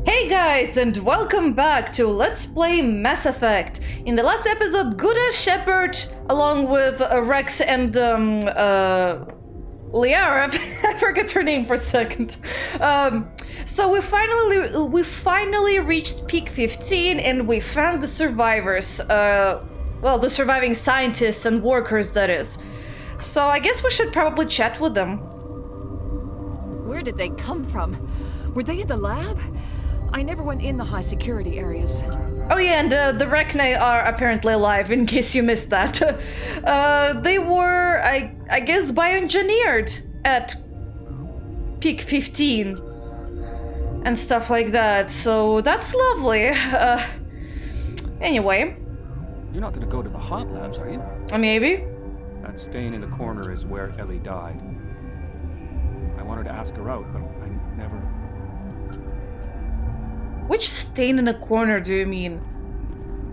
Hey guys, and welcome back to Let's Play Mass Effect. In the last episode, Commander Shepard, along with Rex and Liara, I forgot her name for a second. So we finally reached peak 15, and we found the survivors. Well, the surviving scientists and workers, that is. So I guess we should probably chat with them. Where did they come from? Were they in the lab? I never went in the high security areas. Oh yeah, and the RACHNIFYING are apparently alive, in case you missed that. They were, I guess, bioengineered at peak 15 and stuff like that, so that's lovely. Anyway. You're not gonna go to the hot labs, are you? Maybe. That stain in the corner is where Ellie died. I wanted to ask her out, but I never... Which stain in the corner do you mean?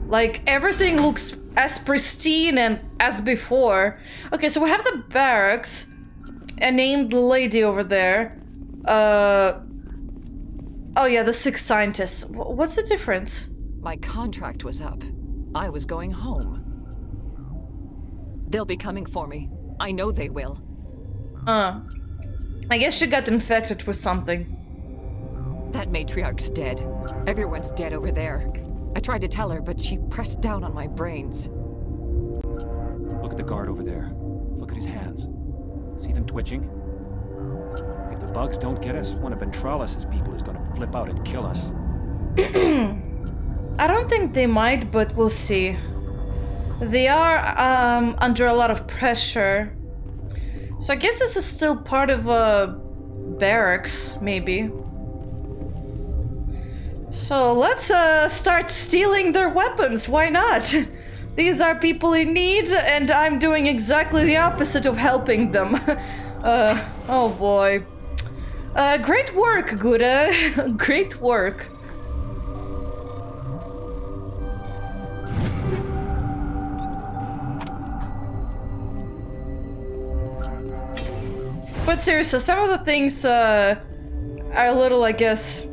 Like, everything looks as pristine and as before. Okay, so we have the barracks. A named lady over there. Oh yeah, the 6 scientists. What's the difference? My contract was up. I was going home. They'll be coming for me. I know they will. I guess she got infected with something. That matriarch's dead. Everyone's dead over there. I tried to tell her, but she pressed down on my brains. Look at the guard over there. Look at his hands. See them twitching? If the bugs don't get us, one of Ventralis' people is gonna flip out and kill us. I don't think they might, but we'll see. They are under a lot of pressure. So I guess this is still part of a barracks, maybe. So let's start stealing their weapons, why not? These are people in need, and I'm doing exactly the opposite of helping them. Oh boy. Great work, Gura. Great work. But seriously, some of the things are a little, I guess,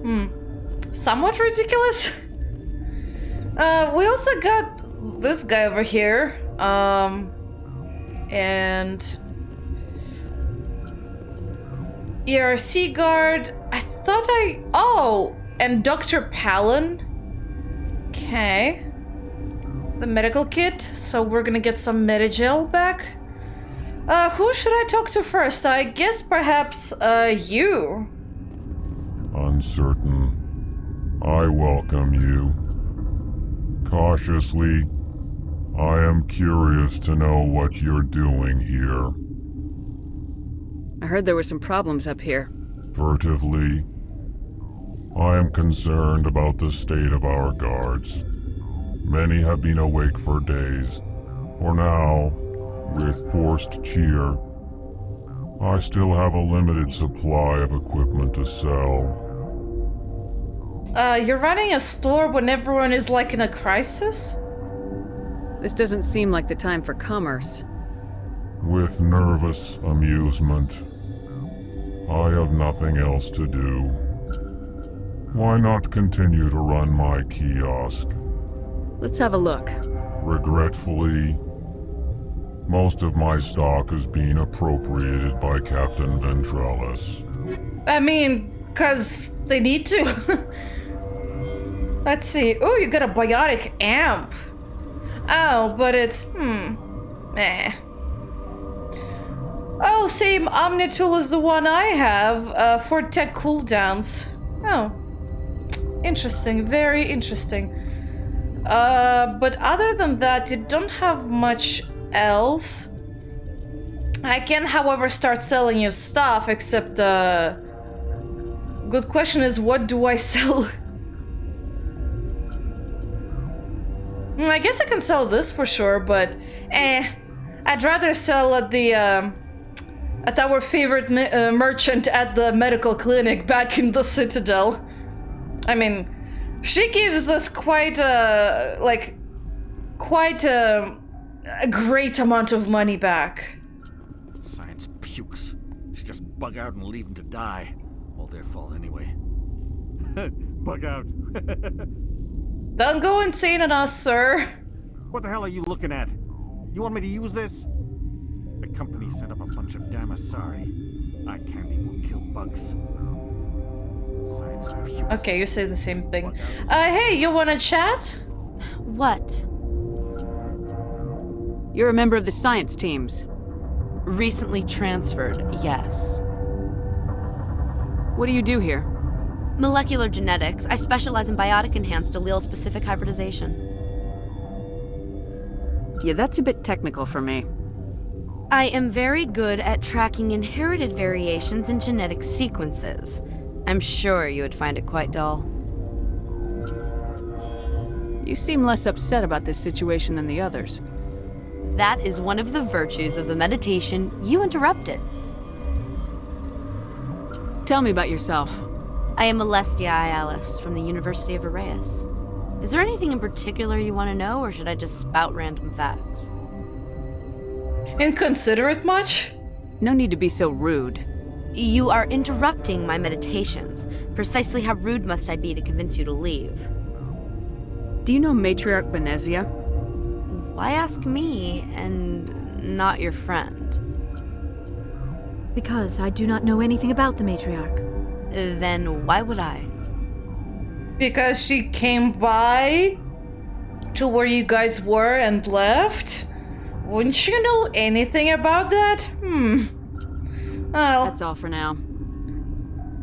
somewhat ridiculous. We also got this guy over here, and ERC guard. I thought oh, and Dr. Palin. Okay. The medical kit, so we're gonna get some Medigel back. Who should I talk to first? I guess perhaps, you. Uncertain. I welcome you. Cautiously, I am curious to know what you're doing here. I heard there were some problems up here. Furtively, I am concerned about the state of our guards. Many have been awake for days, or now, with forced cheer. I still have a limited supply of equipment to sell. You're running a store when everyone is like in a crisis? This doesn't seem like the time for commerce. With nervous amusement. I have nothing else to do. Why not continue to run my kiosk? Let's have a look. Regretfully, most of my stock is being appropriated by Captain Ventralis. I mean, 'cause they need to. Let's see. Oh, you got a biotic amp. Oh, but it's, eh. Oh, same Omnitool as the one I have, for tech cooldowns. Oh. Interesting, very interesting. But other than that, you don't have much else. I can, however, start selling you stuff, except, good question is, what do I sell? I guess I can sell this for sure, but I'd rather sell at the at our favorite merchant at the medical clinic back in the Citadel. I mean, she gives us quite a great amount of money back. Science pukes. Should just bug out and leave them to die. All their fault anyway. Bug out. Don't go insane on us, sir. What the hell are you looking at? You want me to use this? The company set up a bunch of damn Asari. I can't even kill bugs. Science pure. Okay, you say the same thing. Hey, you wanna chat? What? You're a member of the science teams. Recently transferred, yes. What do you do here? Molecular genetics. I specialize in biotic-enhanced allele-specific hybridization. Yeah, that's a bit technical for me. I am very good at tracking inherited variations in genetic sequences. I'm sure you would find it quite dull. You seem less upset about this situation than the others. That is one of the virtues of the meditation you interrupted. Tell me about yourself. I am Alestia Ialis from the University of Arraeus. Is there anything in particular you want to know, or should I just spout random facts? Inconsiderate much? No need to be so rude. You are interrupting my meditations. Precisely how rude must I be to convince you to leave? Do you know Matriarch Benezia? Why ask me and not your friend? Because I do not know anything about the matriarch. Then why would I? Because she came by to where you guys were and left? Wouldn't you know anything about that? Well, That's all for now.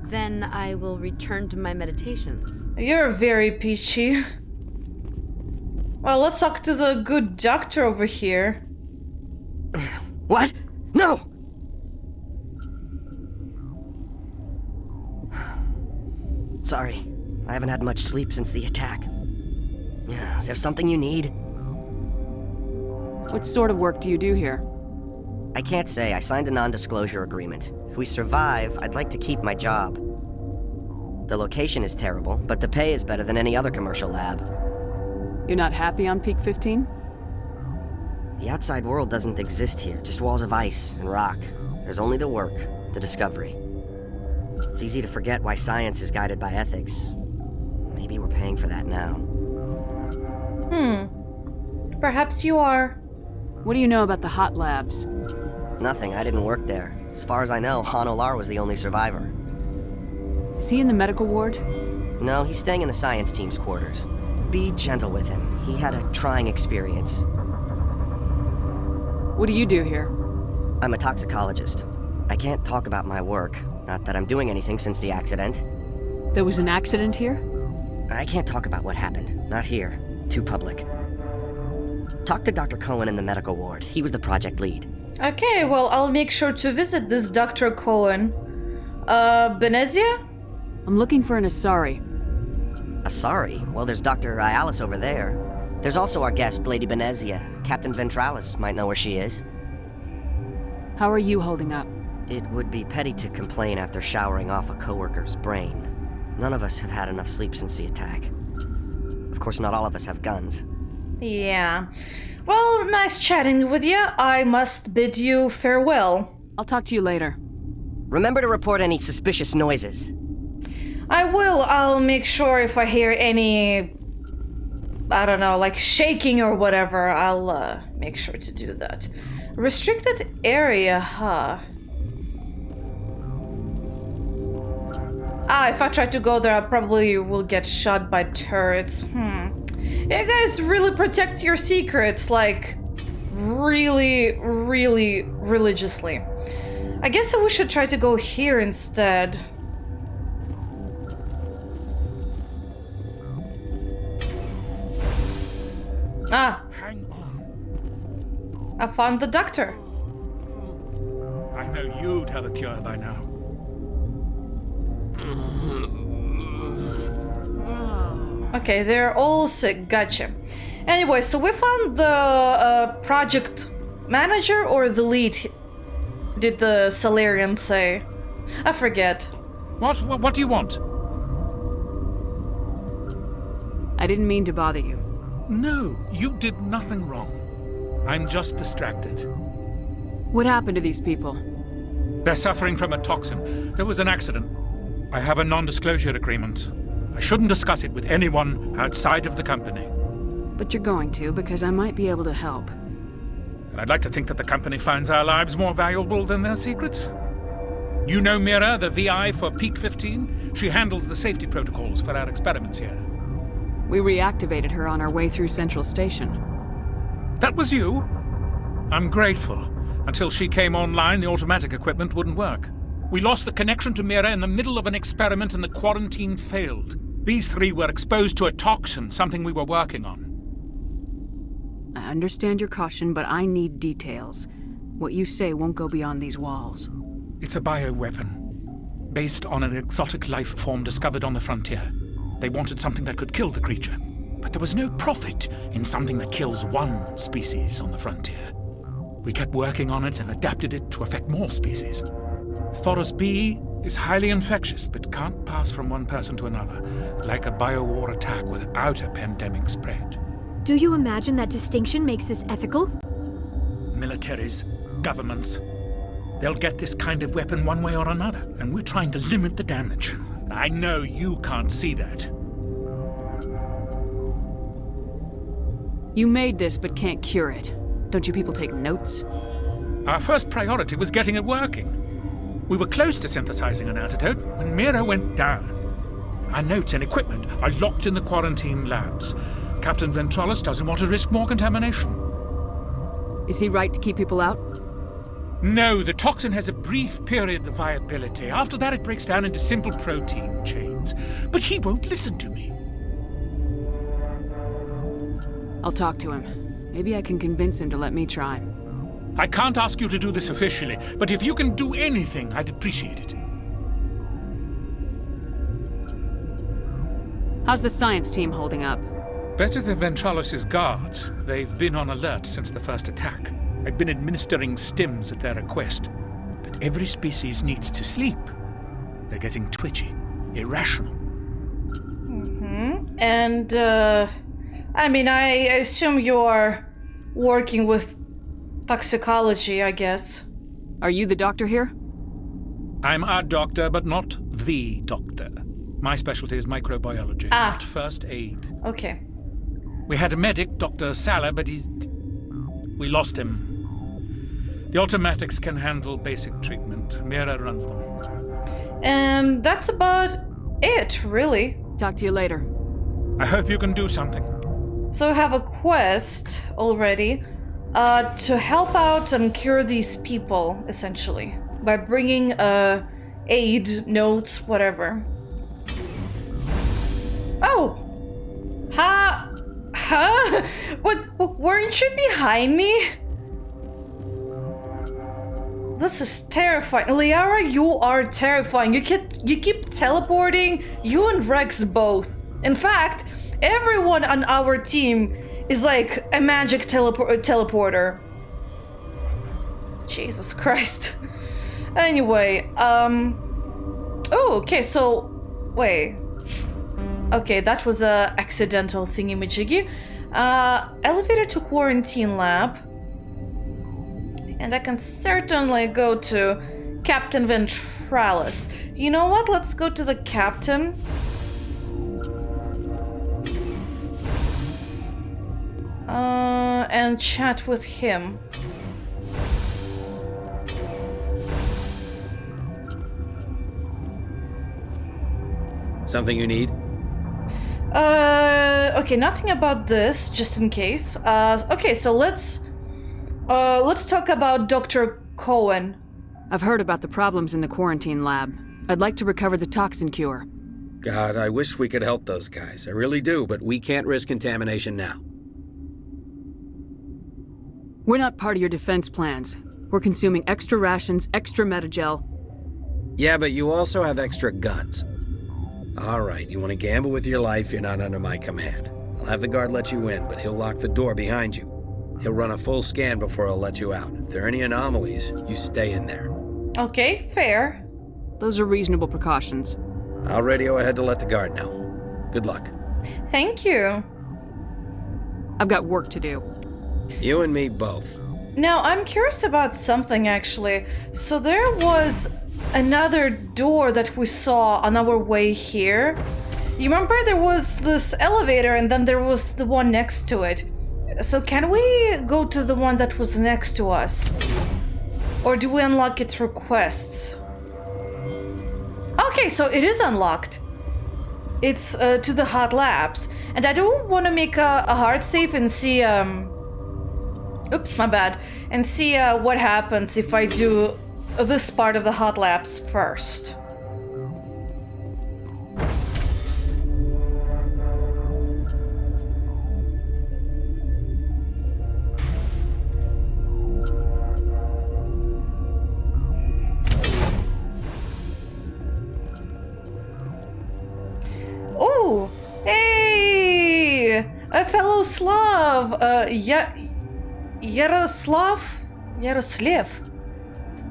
Then I will return to my meditations. you're very peachy. Well, let's talk to the good doctor over here. What? No! Sorry, I haven't had much sleep since the attack. Is there something you need? What sort of work do you do here? I can't say. I signed a non-disclosure agreement. If we survive, I'd like to keep my job. The location is terrible, but the pay is better than any other commercial lab. You're not happy on Peak 15? The outside world doesn't exist here, just walls of ice and rock. There's only the work, the discovery. It's easy to forget why science is guided by ethics. Maybe we're paying for that now. Perhaps you are. What do you know about the hot labs? Nothing, I didn't work there. As far as I know, Han Olar was the only survivor. Is he in the medical ward? No, he's staying in the science team's quarters. Be gentle with him. He had a trying experience. What do you do here? I'm a toxicologist. I can't talk about my work. Not that I'm doing anything since the accident. There was an accident here? I can't talk about what happened. Not here. Too public. Talk to Dr. Cohen in the medical ward. He was the project lead. Okay, well, I'll make sure to visit this Dr. Cohen. Benezia? I'm looking for an Asari. Asari? Well, there's Dr. Ialis over there. There's also our guest, Lady Benezia. Captain Ventralis might know where she is. How are you holding up? It would be petty to complain after showering off a coworker's brain. None of us have had enough sleep since the attack. Of course, not all of us have guns. Yeah. Well, nice chatting with you. I must bid you farewell. I'll talk to you later. Remember to report any suspicious noises. I will. I'll make sure if I hear any, I don't know, like shaking or whatever, I'll make sure to do that. Restricted area, huh? If I try to go there, I probably will get shot by turrets. You guys really protect your secrets, like, really, really religiously. I guess we should try to go here instead. Hang on. I found the doctor. I know you'd have a cure by now. Okay, they're all sick. Gotcha. Anyway, so we found the project manager or the lead, did the Salarian say? I forget. What do you want? I didn't mean to bother you. No, you did nothing wrong. I'm just distracted. What happened to these people? They're suffering from a toxin. There was an accident. I have a non-disclosure agreement. I shouldn't discuss it with anyone outside of the company. But you're going to, because I might be able to help. And I'd like to think that the company finds our lives more valuable than their secrets. You know Mira, the VI for Peak 15? She handles the safety protocols for our experiments here. We reactivated her on our way through Central Station. That was you? I'm grateful. Until she came online, the automatic equipment wouldn't work. We lost the connection to Mira in the middle of an experiment and the quarantine failed. These three were exposed to a toxin, something we were working on. I understand your caution, but I need details. What you say won't go beyond these walls. It's a bioweapon, based on an exotic life form discovered on the frontier. They wanted something that could kill the creature, but there was no profit in something that kills one species on the frontier. We kept working on it and adapted it to affect more species. Thoros B is highly infectious, but can't pass from one person to another, like a biowar attack without a pandemic spread. Do you imagine that distinction makes this ethical? Militaries, governments, they'll get this kind of weapon one way or another, and we're trying to limit the damage. I know you can't see that. You made this, but can't cure it. Don't you people take notes? Our first priority was getting it working. We were close to synthesizing an antidote when Mira went down. Our notes and equipment are locked in the quarantine labs. Captain Ventralis doesn't want to risk more contamination. Is he right to keep people out? No, the toxin has a brief period of viability. After that, it breaks down into simple protein chains. But he won't listen to me. I'll talk to him. Maybe I can convince him to let me try. I can't ask you to do this officially, but if you can do anything, I'd appreciate it. How's the science team holding up? Better than Ventralis' guards. They've been on alert since the first attack. I've been administering stims at their request. But every species needs to sleep. They're getting twitchy, irrational. And, I mean, I assume you're working with toxicology, I guess. Are you the doctor here? I'm a doctor, but not the doctor. My specialty is microbiology, not first aid. Okay. We had a medic, Dr. Sala, but we lost him. The automatics can handle basic treatment. Mira runs them. And that's about it, really. Talk to you later. I hope you can do something. So I have a quest already to help out and cure these people, essentially, by bringing aid, notes, whatever. Oh! Huh? What? Weren't you behind me? This is terrifying. Liara, you are terrifying. You keep teleporting. You and Rex both. In fact, everyone on our team is like a magic teleporter. Jesus Christ. Anyway, oh, okay, so... Wait. Okay, that was a accidental thingy-majiggy. Elevator to quarantine lab. And I can certainly go to Captain Ventralis. You know what? Let's go to the captain. And chat with him. Something you need? Okay, nothing about this, just in case. Okay, so let's talk about Dr. Cohen. I've heard about the problems in the quarantine lab. I'd like to recover the toxin cure. God, I wish we could help those guys. I really do, but we can't risk contamination now. We're not part of your defense plans. We're consuming extra rations, extra metagel. Yeah, but you also have extra guns. All right, you want to gamble with your life, you're not under my command. I'll have the guard let you in, but he'll lock the door behind you. He'll run a full scan before he'll let you out. If there are any anomalies, you stay in there. Okay, fair. Those are reasonable precautions. I'll radio ahead to let the guard know. Good luck. Thank you. I've got work to do. You and me both. Now, I'm curious about something, actually. So there was another door that we saw on our way here. You remember there was this elevator and then there was the one next to it. So can we go to the one that was next to us? Or do we unlock it through quests? Okay, so it is unlocked. It's to the hot labs. And I don't want to make a hard save and see... Oops, my bad. And see what happens if I do this part of the hot labs first. Oh, hey, a fellow Slav, Yaroslav?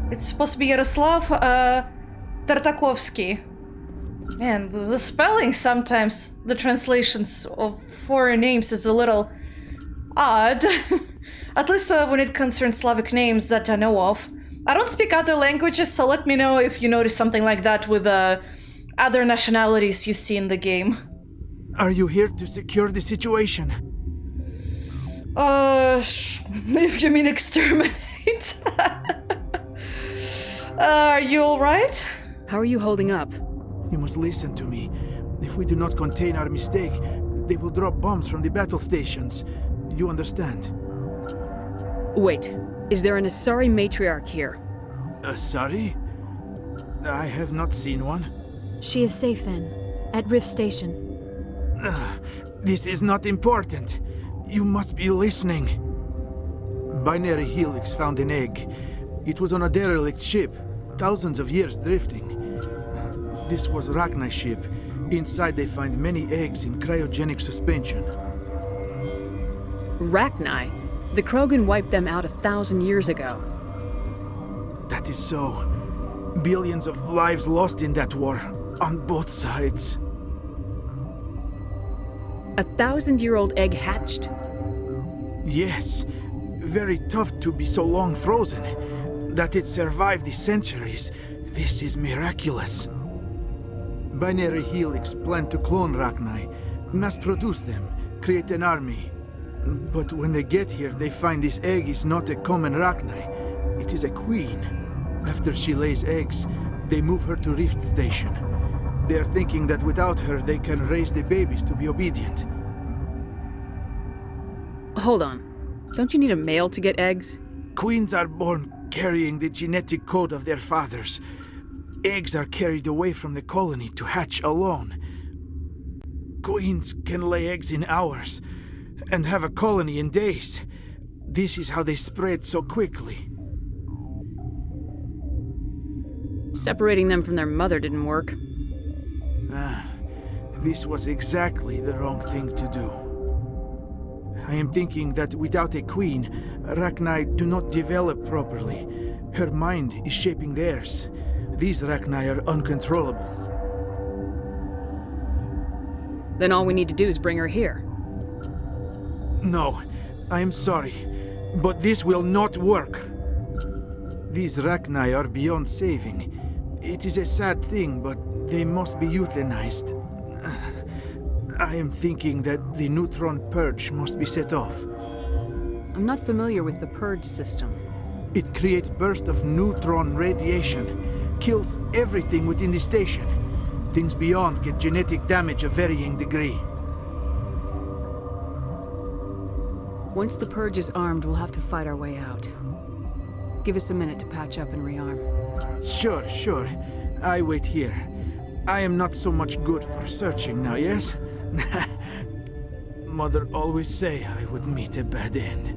It's supposed to be Yaroslav, Tartakovsky. Man, the spelling sometimes, the translations of foreign names is a little odd. At least when it concerns Slavic names that I know of. I don't speak other languages, so let me know if you notice something like that with other nationalities you see in the game. Are you here to secure the situation? If you mean exterminate. Are you alright? How are you holding up? You must listen to me. If we do not contain our mistake, they will drop bombs from the battle stations. You understand? Wait, is there an Asari matriarch here? Asari? I have not seen one. She is safe then, at Rift Station. This is not important. You must be listening. Binary Helix found an egg. It was on a derelict ship, thousands of years drifting. This was RACHNIFYING ship. Inside they find many eggs in cryogenic suspension. RACHNIFYING? The Krogan wiped them out 1,000 years ago. That is so. Billions of lives lost in that war, on both sides. 1,000-year-old egg hatched? Yes. Very tough to be so long frozen. That it survived the centuries. This is miraculous. Binary Helix planned to clone RACHNIFYING, mass-produce them, create an army. But when they get here, they find this egg is not a common RACHNIFYING. It is a queen. After she lays eggs, they move her to Rift Station. They are thinking that without her, they can raise the babies to be obedient. Hold on. Don't you need a male to get eggs? Queens are born carrying the genetic code of their fathers. Eggs are carried away from the colony to hatch alone. Queens can lay eggs in hours and have a colony in days. This is how they spread so quickly. Separating them from their mother didn't work. This was exactly the wrong thing to do. I am thinking that without a queen, RACHNIFYING do not develop properly. Her mind is shaping theirs. These RACHNIFYING are uncontrollable. Then all we need to do is bring her here. No, I am sorry, but this will not work. These RACHNIFYING are beyond saving. It is a sad thing, but they must be euthanized. I am thinking that the neutron purge must be set off. I'm not familiar with the purge system. It creates bursts of neutron radiation, kills everything within the station. Things beyond get genetic damage of varying degree. Once the purge is armed, we'll have to fight our way out. Give us a minute to patch up and rearm. Sure. I wait here. I am not so much good for searching now, yes? Mother always say I would meet a bad end.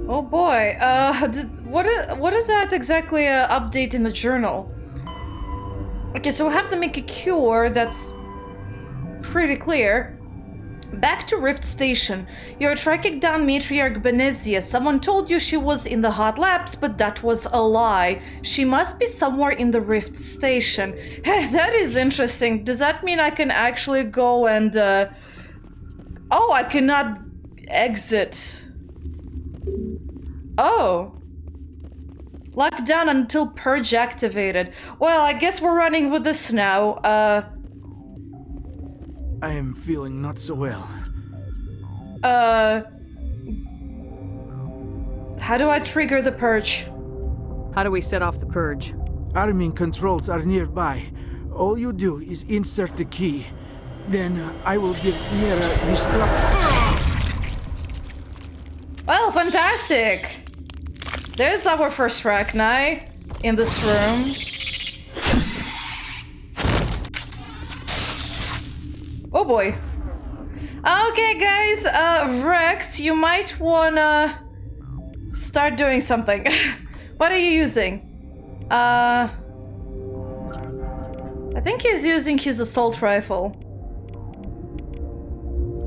Oh boy, what is that exactly update in the journal? Okay, so we have to make a cure, that's pretty clear. Back to Rift Station. You're tracking down Matriarch Benezia. Someone told you she was in the hot labs, but that was a lie. She must be somewhere in the Rift Station. Hey, that is interesting. Does that mean I can actually go and... Oh, I cannot exit. Oh. Locked down until purge activated. Well, I guess we're running with this now. I am feeling not so well. How do I trigger the purge? How do we set off the purge? Arming controls are nearby. All you do is insert the key. Then I will give Mira destruct. Well, fantastic! There's our first Rachni in this room. Oh boy. Okay, guys, Rex, you might wanna start doing something. What are you using? I think he's using his assault rifle.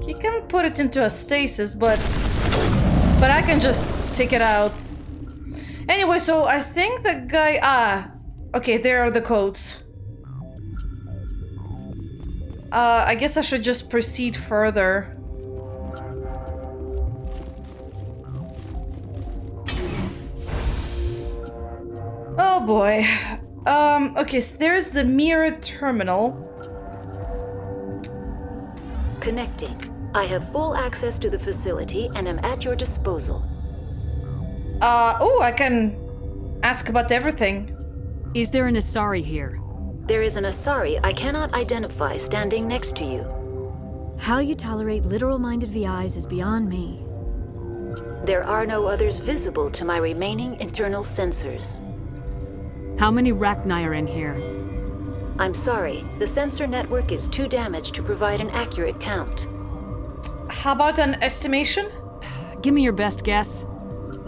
He can put it into a stasis, but I can just take it out. Anyway, so I think the guy... okay, there are the codes. I guess I should just proceed further. Oh boy. Okay, so there's the mirror terminal. Connecting. I have full access to the facility and am at your disposal. Oh, I can ask about everything. Is there an Asari here? There is an Asari I cannot identify standing next to you. How you tolerate literal-minded VIs is beyond me. There are no others visible to my remaining internal sensors. How many Rachni are in here? I'm sorry, the sensor network is too damaged to provide an accurate count. How about an estimation? Give me your best guess.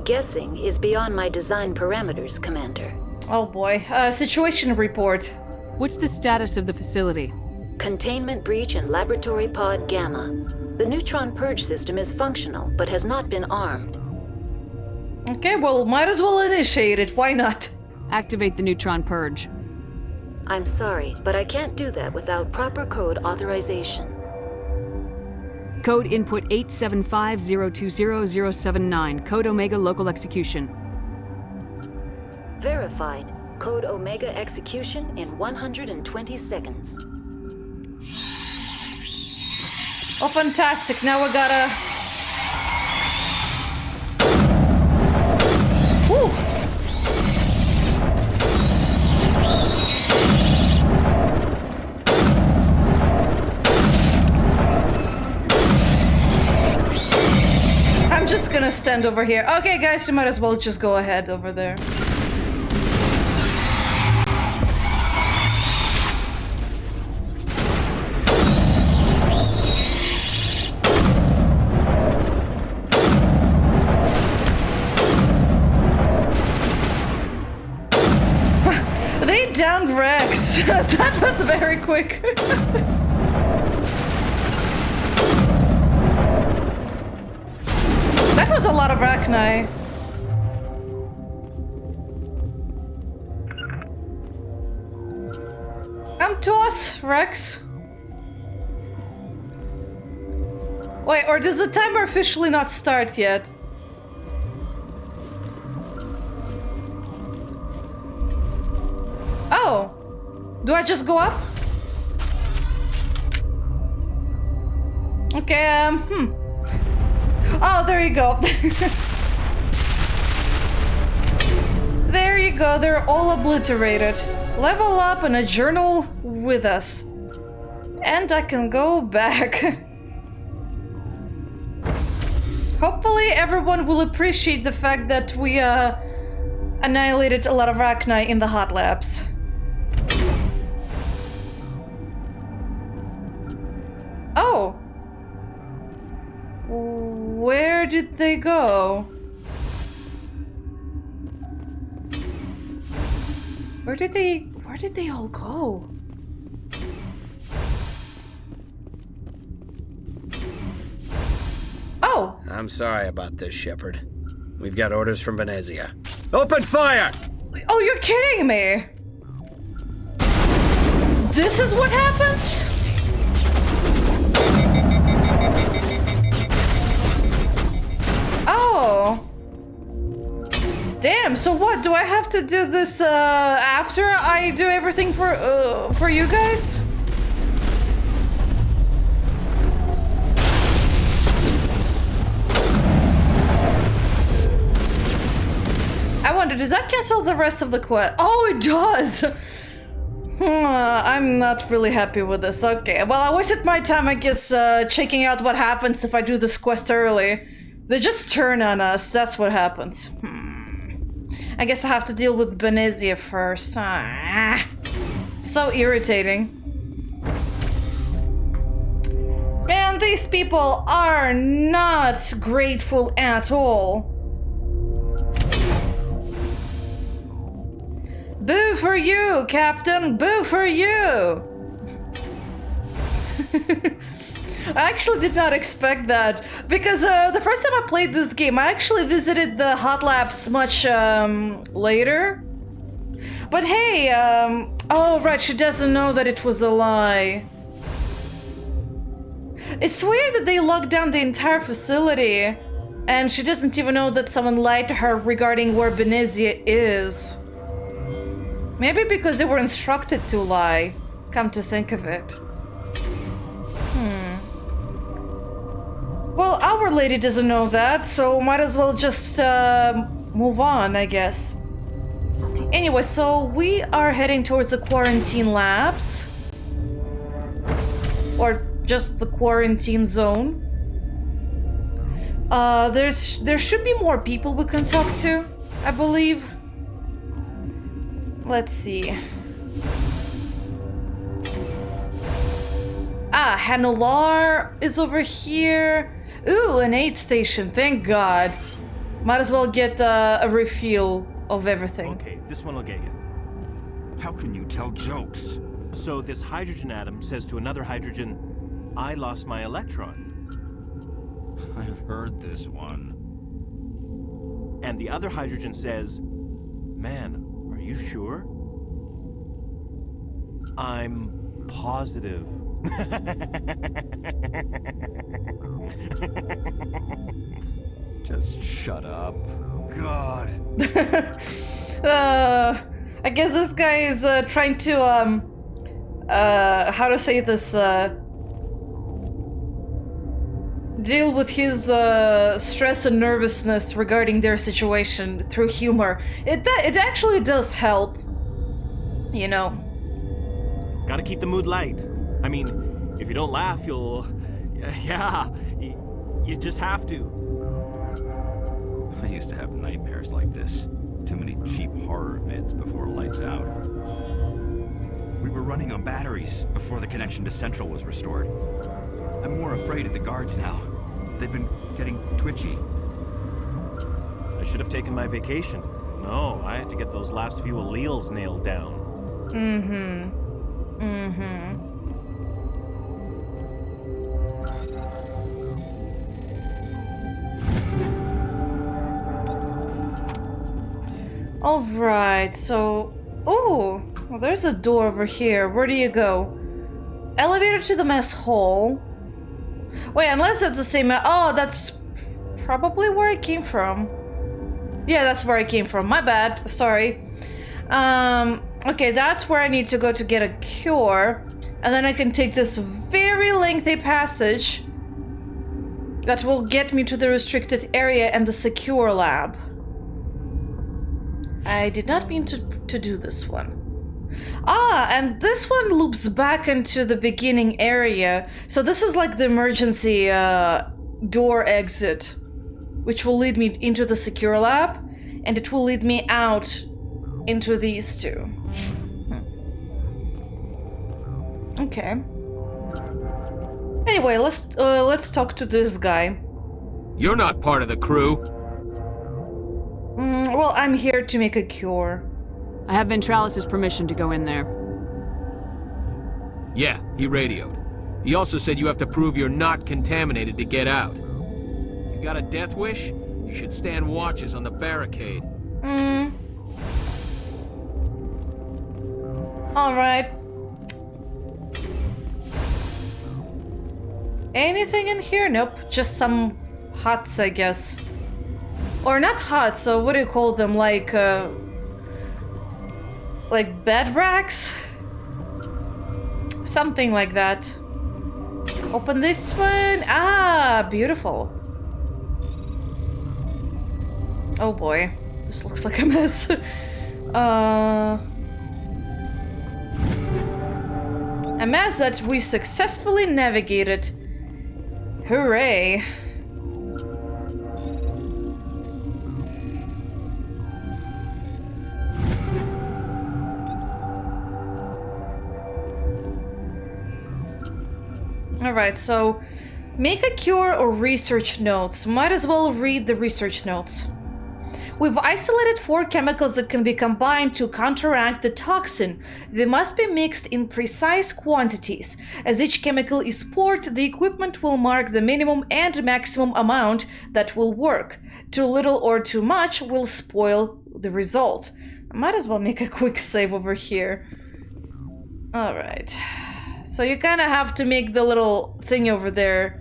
Guessing is beyond my design parameters, Commander. Oh boy. Situation report. What's the status of the facility? Containment breach in Laboratory Pod Gamma. The neutron purge system is functional, but has not been armed. Okay, well, might as well initiate it. Why not? Activate the neutron purge. I'm sorry, but I can't do that without proper code authorization. Code input 875020079. Code Omega local execution. Verified. Code Omega execution in 120 seconds. Oh, fantastic. Now we gotta... Whew. I'm just gonna stand over here. Okay, guys, you might as well just go ahead over there. They downed Rex. That was very quick. That was a lot of Rachni. Come to us, Rex. Wait, or does the timer officially not start yet? Oh, do I just go up? Okay, Oh, there you go. There you go, they're all obliterated. Level up and a journal with us. And I can go back. Hopefully everyone will appreciate the fact that we annihilated a lot of Rachni in the hot labs. Oh! Where did they go? Where did they all go? Oh! I'm sorry about this, Shepard. We've got orders from Venezia. Open fire! Oh, you're kidding me! This is what happens? Oh. Damn, so what? Do I have to do this after I do everything for you guys? cancel the rest of the quest? Oh, it does! I'm not really happy with this. Okay, well, I wasted my time, I guess, checking out what happens if I do this quest early. They just turn on us, that's what happens. I guess I have to deal with Benezia first. So irritating. Man, these people are not grateful at all. Boo for you, Captain! Boo for you! I actually did not expect that, because the first time I played this game, I actually visited the hot labs much later. But hey, oh right, she doesn't know that it was a lie. It's weird that they locked down the entire facility, and she doesn't even know that someone lied to her regarding where Benezia is. Maybe because they were instructed to lie, come to think of it. Well, our lady doesn't know that, so might as well just move on, I guess. Anyway, so we are heading towards the quarantine labs. Or just the quarantine zone. There should be more people we can talk to, I believe. Let's see. Ah, Hanular is over here. Ooh, an aid station, thank God. Might as well get a refill of everything. Okay, this one will get you. How can you tell jokes? So this hydrogen atom says to another hydrogen, I lost my electron. I've heard this one. And the other hydrogen says, man, are you sure? I'm positive. Just shut up. God. I guess this guy is trying to how to say this, deal with his stress and nervousness regarding their situation through humor. It actually does help, you know. Gotta keep the mood light. I mean, if you don't laugh, you'll... Yeah, you just have to. I used to have nightmares like this. Too many cheap horror vids before lights out. We were running on batteries before the connection to Central was restored. I'm more afraid of the guards now. They've been getting twitchy. I should have taken my vacation. No, I had to get those last few alleles nailed down. Alright, so... Oh, well, there's a door over here. Where do you go? Elevator to the mess hall. Wait, unless it's the same... Oh, that's probably where I came from. Yeah, that's where I came from. My bad. Sorry. Okay, that's where I need to go to get a cure. And then I can take this very lengthy passage that will get me to the restricted area and the secure lab. I did not mean to do this one. Ah, and this one loops back into the beginning area. So this is like the emergency door exit, which will lead me into the secure lab, and it will lead me out into these two. Okay. Anyway, let's talk to this guy. You're not part of the crew. Well, I'm here to make a cure. I have Ventralis' permission to go in there. Yeah, he radioed. He also said you have to prove you're not contaminated to get out. You got a death wish? You should stand watches on the barricade. Alright. Anything in here? Nope. Just some huts, I guess. Or not huts, so what do you call them? Like bed racks? Something like that. Open this one. Ah, beautiful. Oh boy, this looks like a mess. A mess that we successfully navigated. Hooray. Alright, so make a cure or research notes. Might as well read the research notes. We've isolated 4 chemicals that can be combined to counteract the toxin. They must be mixed in precise quantities. As each chemical is poured, the equipment will mark the minimum and maximum amount that will work. Too little or too much will spoil the result. I might as well make a quick save over here. Alright. So you kind of have to make the little thing over there.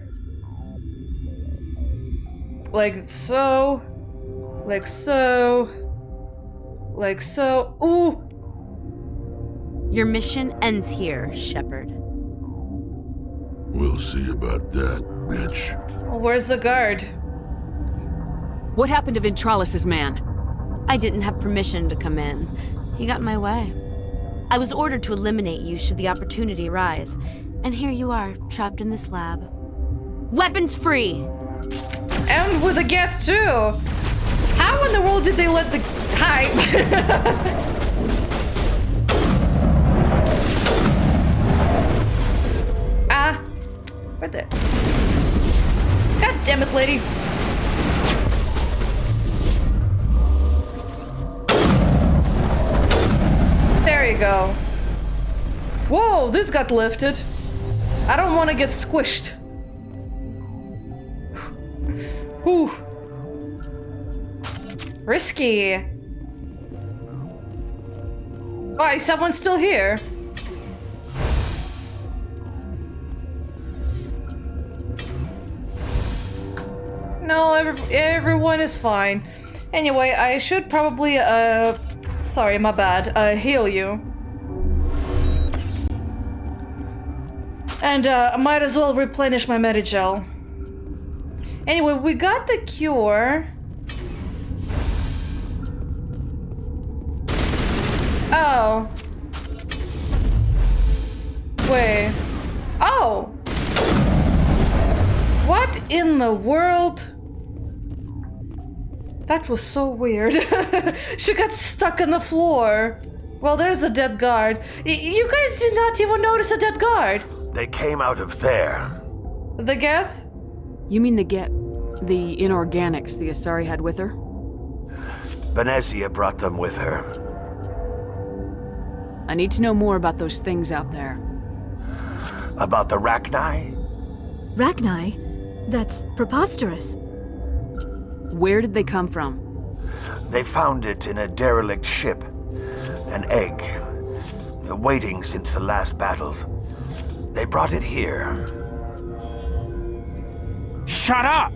Like so. Like so. Like so. Ooh! Your mission ends here, Shepard. We'll see about that, bitch. Well, where's the guard? What happened to Ventralis's man? I didn't have permission to come in. He got in my way. I was ordered to eliminate you should the opportunity arise. And here you are, trapped in this lab. Weapons free! And with a Geth too! How in the world did they let the... Hi! Ah! Right there. God damn it, lady! There you go. Whoa, this got lifted. I don't want to get squished. Whew. Risky. Why, someone's still here? No, everyone is fine. Anyway, I should probably, sorry, my bad, heal you. And, might as well replenish my Medigel. Anyway, we got the cure. Oh. Wait. Oh! What in the world? That was so weird. She got stuck on the floor. Well, there's a dead guard. You guys did not even notice a dead guard. They came out of there. The Geth? You mean the inorganics the Asari had with her? Venezia brought them with her. I need to know more about those things out there. About the Rachni? Rachni? That's preposterous. Where did they come from? They found it in a derelict ship. An egg. Waiting since the last battles. They brought it here. Shut up!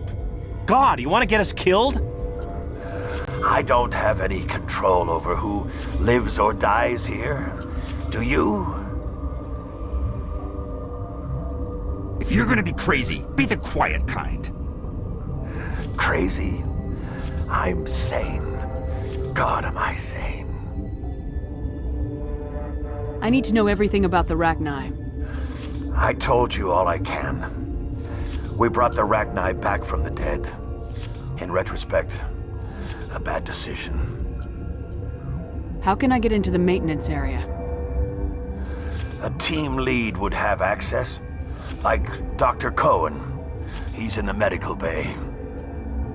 God, you want to get us killed? I don't have any control over who lives or dies here. Do you? If you're gonna be crazy, be the quiet kind. Crazy? I'm sane. God, am I sane. I need to know everything about the Rachni. I told you all I can. We brought the Rachni back from the dead. In retrospect, a bad decision. How can I get into the maintenance area? A team lead would have access. Like Dr. Cohen. He's in the medical bay.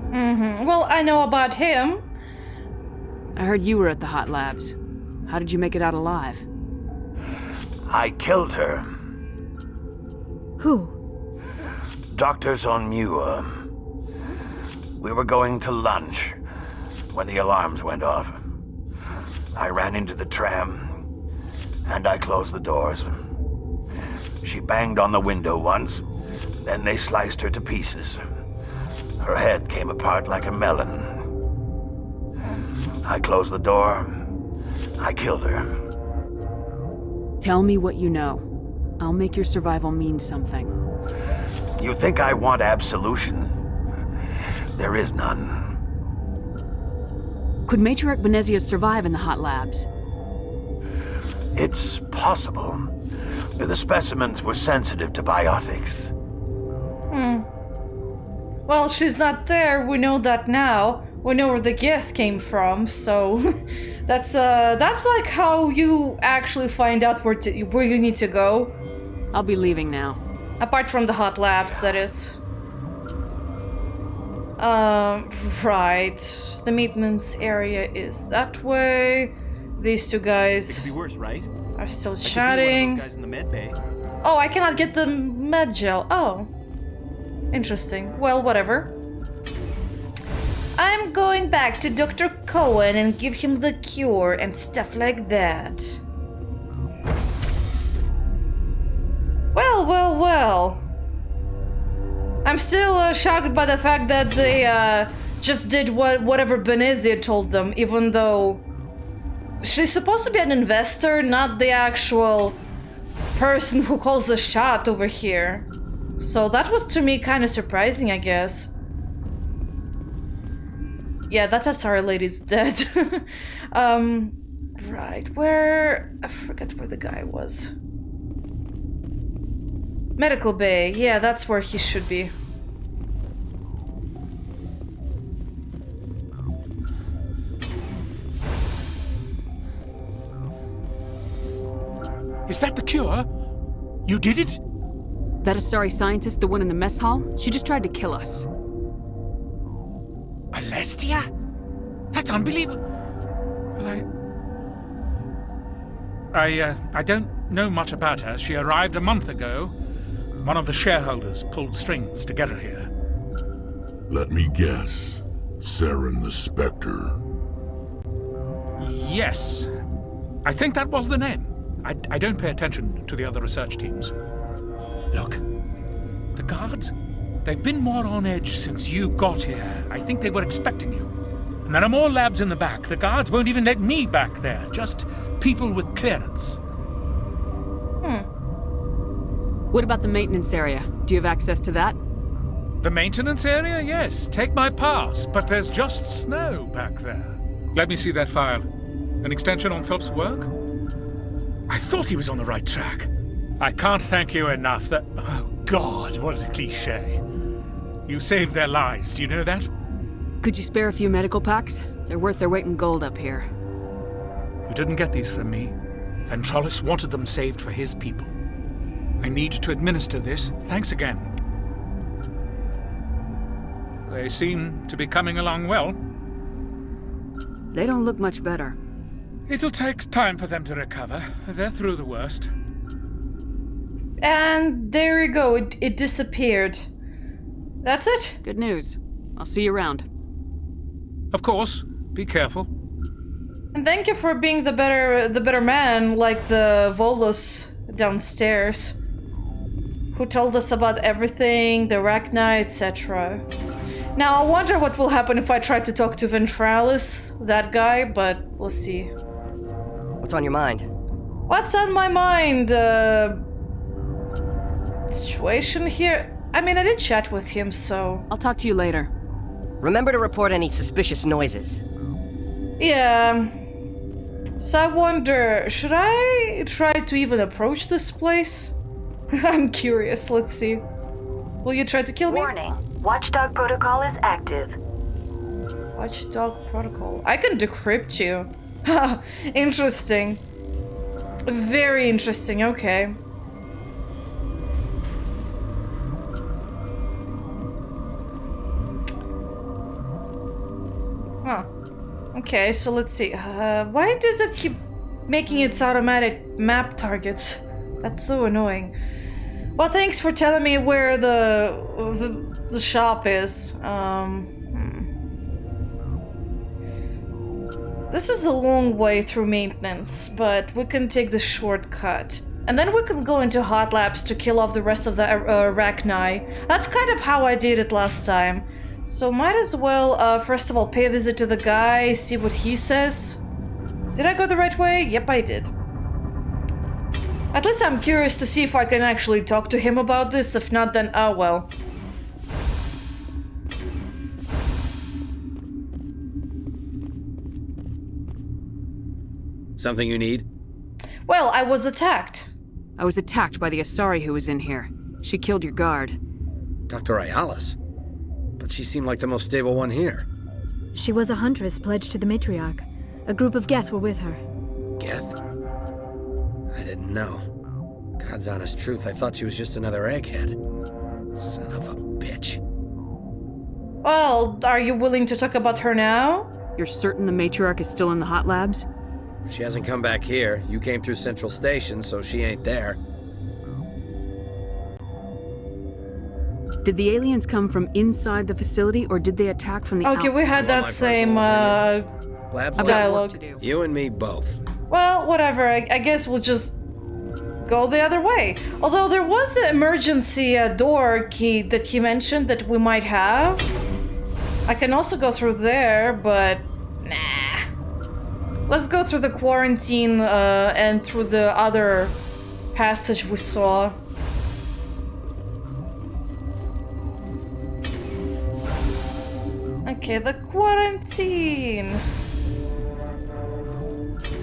Mm-hmm. Well, I know about him. I heard you were at the hot labs. How did you make it out alive? I killed her. Who? Doctors on Muir. We were going to lunch when the alarms went off. I ran into the tram, and I closed the doors. She banged on the window once, then they sliced her to pieces. Her head came apart like a melon. I closed the door. I killed her. Tell me what you know. I'll make your survival mean something. You think I want absolution? There is none. Could Matriarch Benezia survive in the hot labs? It's possible. The specimens were sensitive to biotics. Well, she's not there. We know that now. We know where the gift came from, so that's like how you actually find out where you need to go. I'll be leaving now. Apart from the hot labs, that is. Right. The maintenance area is that way. These two guys It could be worse, right? are still I could be one of chatting. those guys in the med bay. Oh, I cannot get the med gel. Oh. Interesting. Well, whatever. I'm going back to Dr. Cohen and give him the cure and stuff like that. Well, well, well. I'm still shocked by the fact that they just did whatever Benezia told them, even though she's supposed to be an investor, not the actual person who calls the shot over here. So that was to me kind of surprising, I guess. Yeah, that SR lady's dead. Right, where... I forget where the guy was. Medical bay, yeah, that's where he should be. Is that the cure? You did it? That Asari scientist, the one in the mess hall? She just tried to kill us. Alestia? That's unbelievable. Well, I don't know much about her. She arrived a month ago. One of the shareholders pulled strings to get her here. Let me guess. Saren the Spectre. Yes. I think that was the name. I don't pay attention to the other research teams. Look, the guards, they've been more on edge since you got here. I think they were expecting you. And there are more labs in the back. The guards won't even let me back there. Just people with clearance. What about the maintenance area? Do you have access to that? The maintenance area? Yes. Take my pass. But there's just snow back there. Let me see that file. An extension on Phelps' work? I thought he was on the right track. I can't thank you enough that... Oh, God, what a cliché. You saved their lives, do you know that? Could you spare a few medical packs? They're worth their weight in gold up here. You didn't get these from me. Ventralis wanted them saved for his people. I need to administer this. Thanks again. They seem to be coming along well. They don't look much better. It'll take time for them to recover. They're through the worst. And there you go, it disappeared. That's it? Good news. I'll see you around. Of course. Be careful. And thank you for being the better man, like the Volus downstairs, who told us about everything, the Rachni, etc. Now I wonder what will happen if I try to talk to Ventralis, that guy, but we'll see. What's on your mind? What's on my mind? Situation here? I mean, I did chat with him, so... I'll talk to you later. Remember to report any suspicious noises. Yeah. So I wonder, should I try to even approach this place? I'm curious, let's see. Will you try to kill me? Warning. Watchdog protocol is active. Watchdog protocol. I can decrypt you. Interesting. Very interesting, okay. Huh. Okay, so let's see. Why does it keep making its automatic map targets? That's so annoying. Well, thanks for telling me where the shop is. This is a long way through maintenance, but we can take the shortcut. And then we can go into hot labs to kill off the rest of the Arachni. That's kind of how I did it last time. So might as well, first of all, pay a visit to the guy, see what he says. Did I go the right way? Yep, I did. At least I'm curious to see if I can actually talk to him about this. If not, then oh well. Something you need? Well, I was attacked. I was attacked by the Asari who was in here. She killed your guard. Dr. Ayalis? But she seemed like the most stable one here. She was a huntress pledged to the matriarch. A group of Geth were with her. Geth? I didn't know. God's honest truth, I thought she was just another egghead. Son of a bitch. Well, are you willing to talk about her now? You're certain the matriarch is still in the hot labs? She hasn't come back here. You came through Central Station, so she ain't there. Did the aliens come from inside the facility, or did they attack from the outside? Okay, we had that same Labs dialogue. You and me both. Well, whatever. I guess we'll just go the other way. Although there was the emergency door key that he mentioned that we might have. I can also go through there, but nah. Let's go through the quarantine and through the other passage we saw. Okay, the quarantine.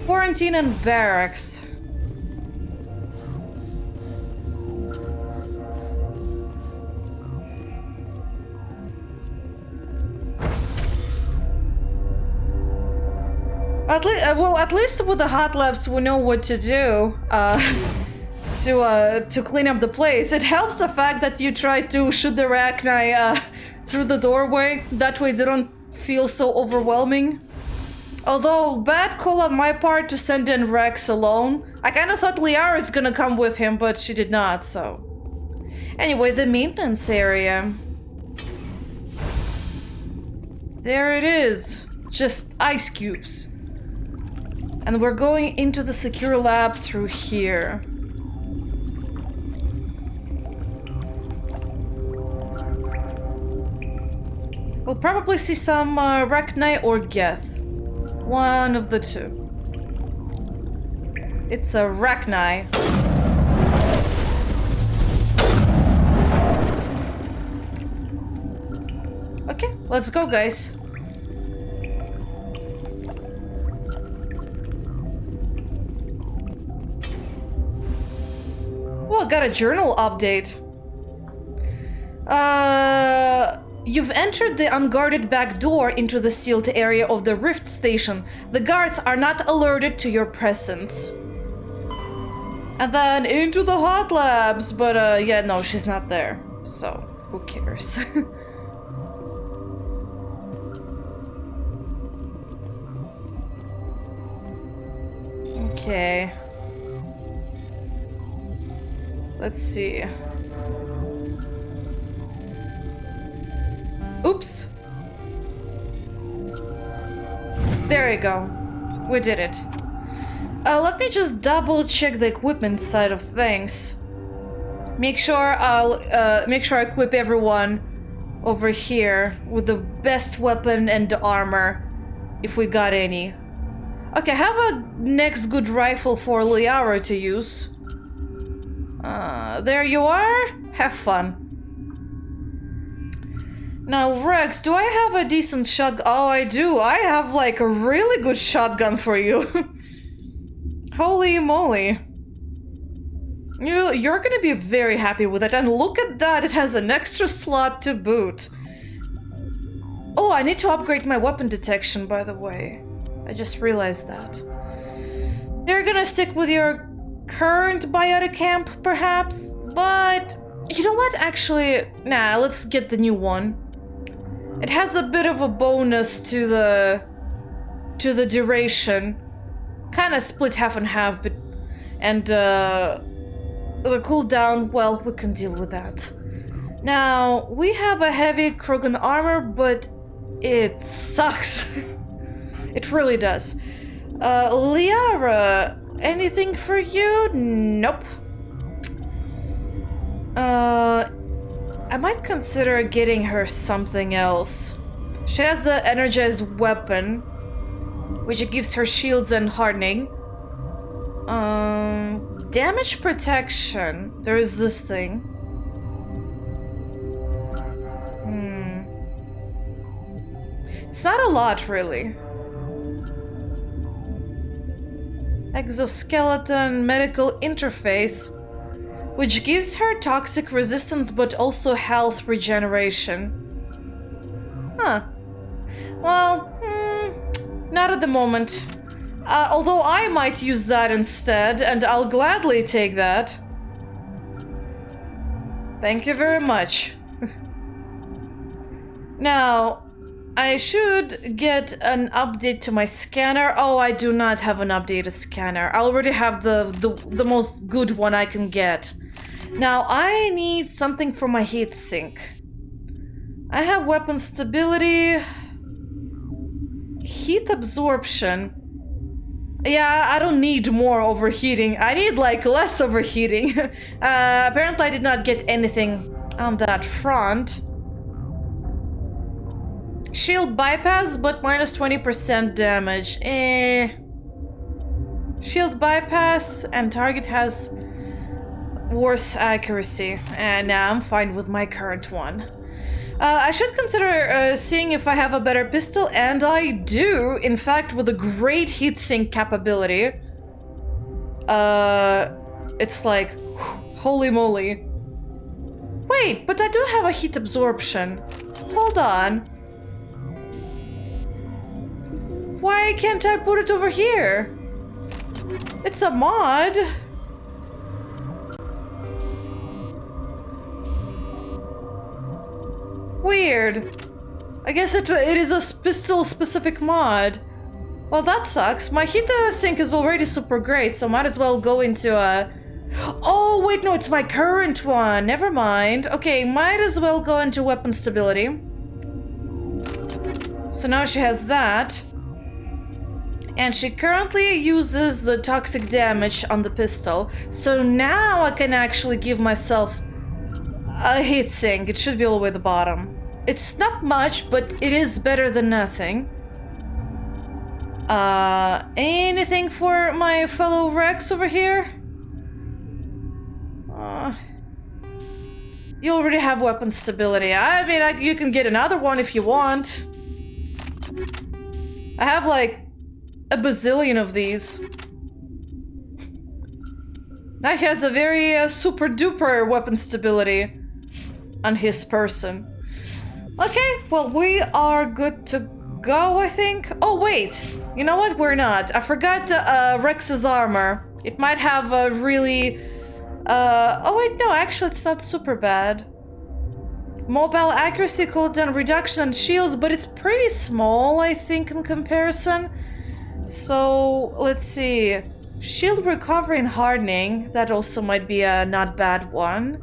Quarantine and barracks. At least with the hot labs, we know what to do to clean up the place. It helps the fact that you try to shoot the Arachni through the doorway. That way they don't feel so overwhelming. Although, bad call on my part to send in Rex alone. I kind of thought Liara's gonna come with him, but she did not, so... Anyway, the maintenance area. There it is. Just ice cubes. And we're going into the secure lab through here. We'll probably see some Rachni or Geth. One of the two. It's a Rachni. Okay, let's go, guys. Oh, I got a journal update. You've entered the unguarded back door into the sealed area of the Rift Station. The guards are not alerted to your presence. And then into the hot labs, but yeah, no, she's not there. So, who cares? Okay. Let's see. Oops. There you go. We did it. Let me just double check the equipment side of things. Make sure I equip everyone over here with the best weapon and armor, if we got any. Okay, I have a next good rifle for Liara to use. There you are. Have fun. Now, Rex, do I have a decent shotgun? Oh, I do. I have, like, a really good shotgun for you. Holy moly. You're gonna be very happy with it. And look at that. It has an extra slot to boot. Oh, I need to upgrade my weapon detection, by the way. I just realized that. You're gonna stick with your current biotic camp, perhaps? But... you know what? Actually, nah, let's get the new one. It has a bit of a bonus to the duration. Kind of split half and half, but... and, the cooldown, well, we can deal with that. Now, we have a heavy Krogan armor, but it sucks. It really does. Liara, anything for you? Nope. I might consider getting her something else. She has the energized weapon, which gives her shields and hardening. Damage protection. There is this thing. It's not a lot, really. Exoskeleton medical interface, which gives her toxic resistance but also health regeneration. Huh. Well, not at the moment. Although I might use that instead, and I'll gladly take that. Thank you very much. Now, I should get an update to my scanner. Oh, I do not have an updated scanner. I already have the most good one I can get. Now, I need something for my heatsink. I have weapon stability. Heat absorption. Yeah, I don't need more overheating. I need, like, less overheating. Apparently I did not get anything on that front. Shield bypass, but minus 20% damage. Shield bypass, and target has worse accuracy. And now I'm fine with my current one. I should consider seeing if I have a better pistol, and I do, in fact, with a great heatsink capability. It's like, holy moly. Wait, but I do have a heat absorption. Hold on. Why can't I put it over here? It's a mod. Weird. I guess it is a pistol-specific mod. Well, that sucks. My heat sink is already super great, so might as well go into a... Oh, wait, no, it's my current one. Never mind. Okay, might as well go into weapon stability. So now she has that. And she currently uses the toxic damage on the pistol. So now I can actually give myself a heatsink. It should be all the way at the bottom. It's not much, but it is better than nothing. Anything for my fellow Rex over here? You already have weapon stability. I mean, you can get another one if you want. I have like a bazillion of these. Now he has a very super duper weapon stability on his person. Okay, well, we are good to go, I think. Oh, wait. You know what? We're not. I forgot Rex's armor. It might have a really... oh, wait, no. Actually, it's not super bad. Mobile accuracy, cooldown reduction, and shields, but it's pretty small, I think, in comparison. So, let's see. Shield recovery and hardening. That also might be a not bad one.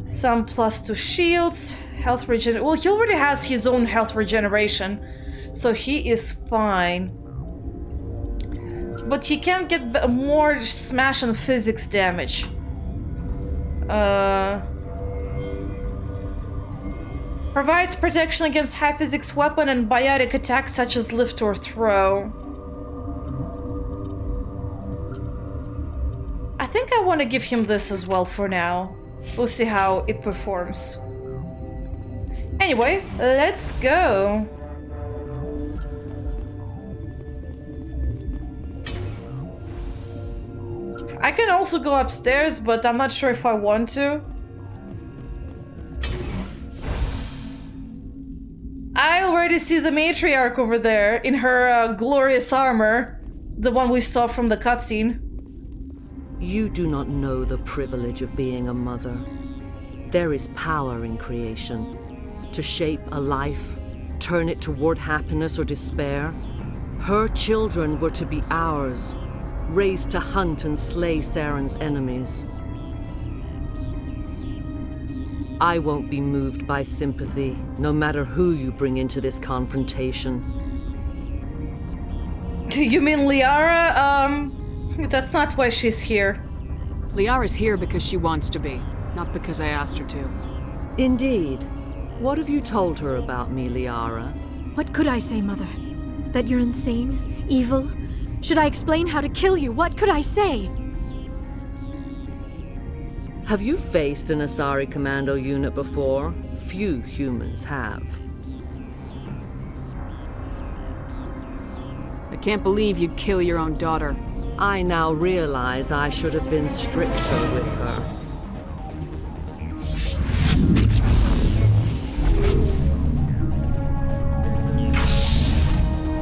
Some +2 shields. Health regen. Well, he already has his own health regeneration, so he is fine. But he can get more smash and physics damage. Provides protection against high physics weapon and biotic attacks such as lift or throw. I think I want to give him this as well for now. We'll see how it performs. Anyway, let's go. I can also go upstairs, but I'm not sure if I want to. I already see the matriarch over there in her glorious armor. The one we saw from the cutscene. You do not know the privilege of being a mother. There is power in creation. To shape a life, turn it toward happiness or despair. Her children were to be ours, raised to hunt and slay Saren's enemies. I won't be moved by sympathy, no matter who you bring into this confrontation. You mean Liara? That's not why she's here. Liara's here because she wants to be, not because I asked her to. Indeed. What have you told her about me, Liara? What could I say, Mother? That you're insane? Evil? Should I explain how to kill you? What could I say? Have you faced an Asari commando unit before? Few humans have. I can't believe you'd kill your own daughter. I now realize I should have been stricter with her.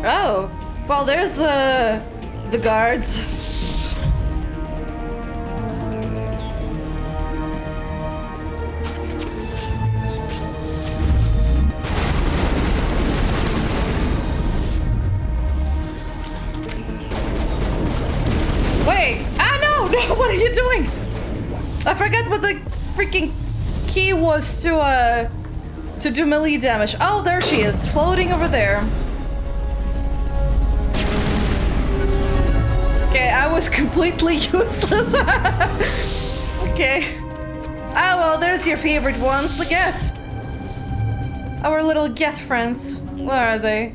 Oh, well, there's the guards. Wait! Ah, no! No! What are you doing? I forgot what the freaking key was to do melee damage. Oh, there she is, floating over there. Okay, I was completely useless. Okay. Ah, well, there's your favorite ones, the Geth. Our little Geth friends. Where are they?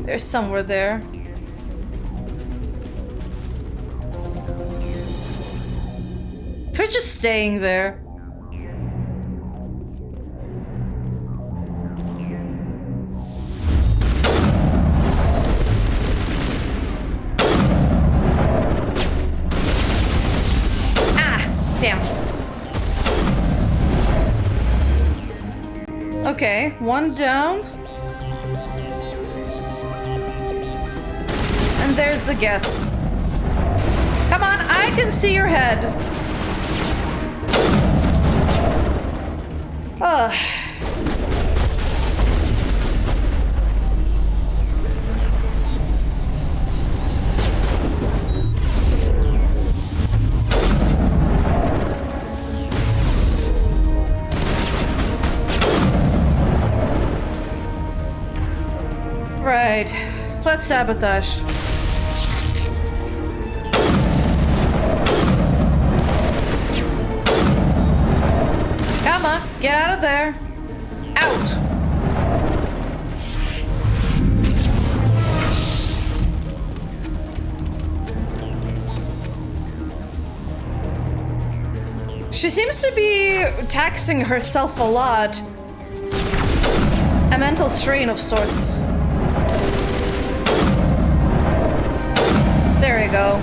They're somewhere there. They're just staying there. Damn. Okay, one down. And there's the Geth. Come on, I can see your head. Ugh. Right, let's sabotage. Come on, get out of there. Out! She seems to be taxing herself a lot. A mental strain of sorts. There we go.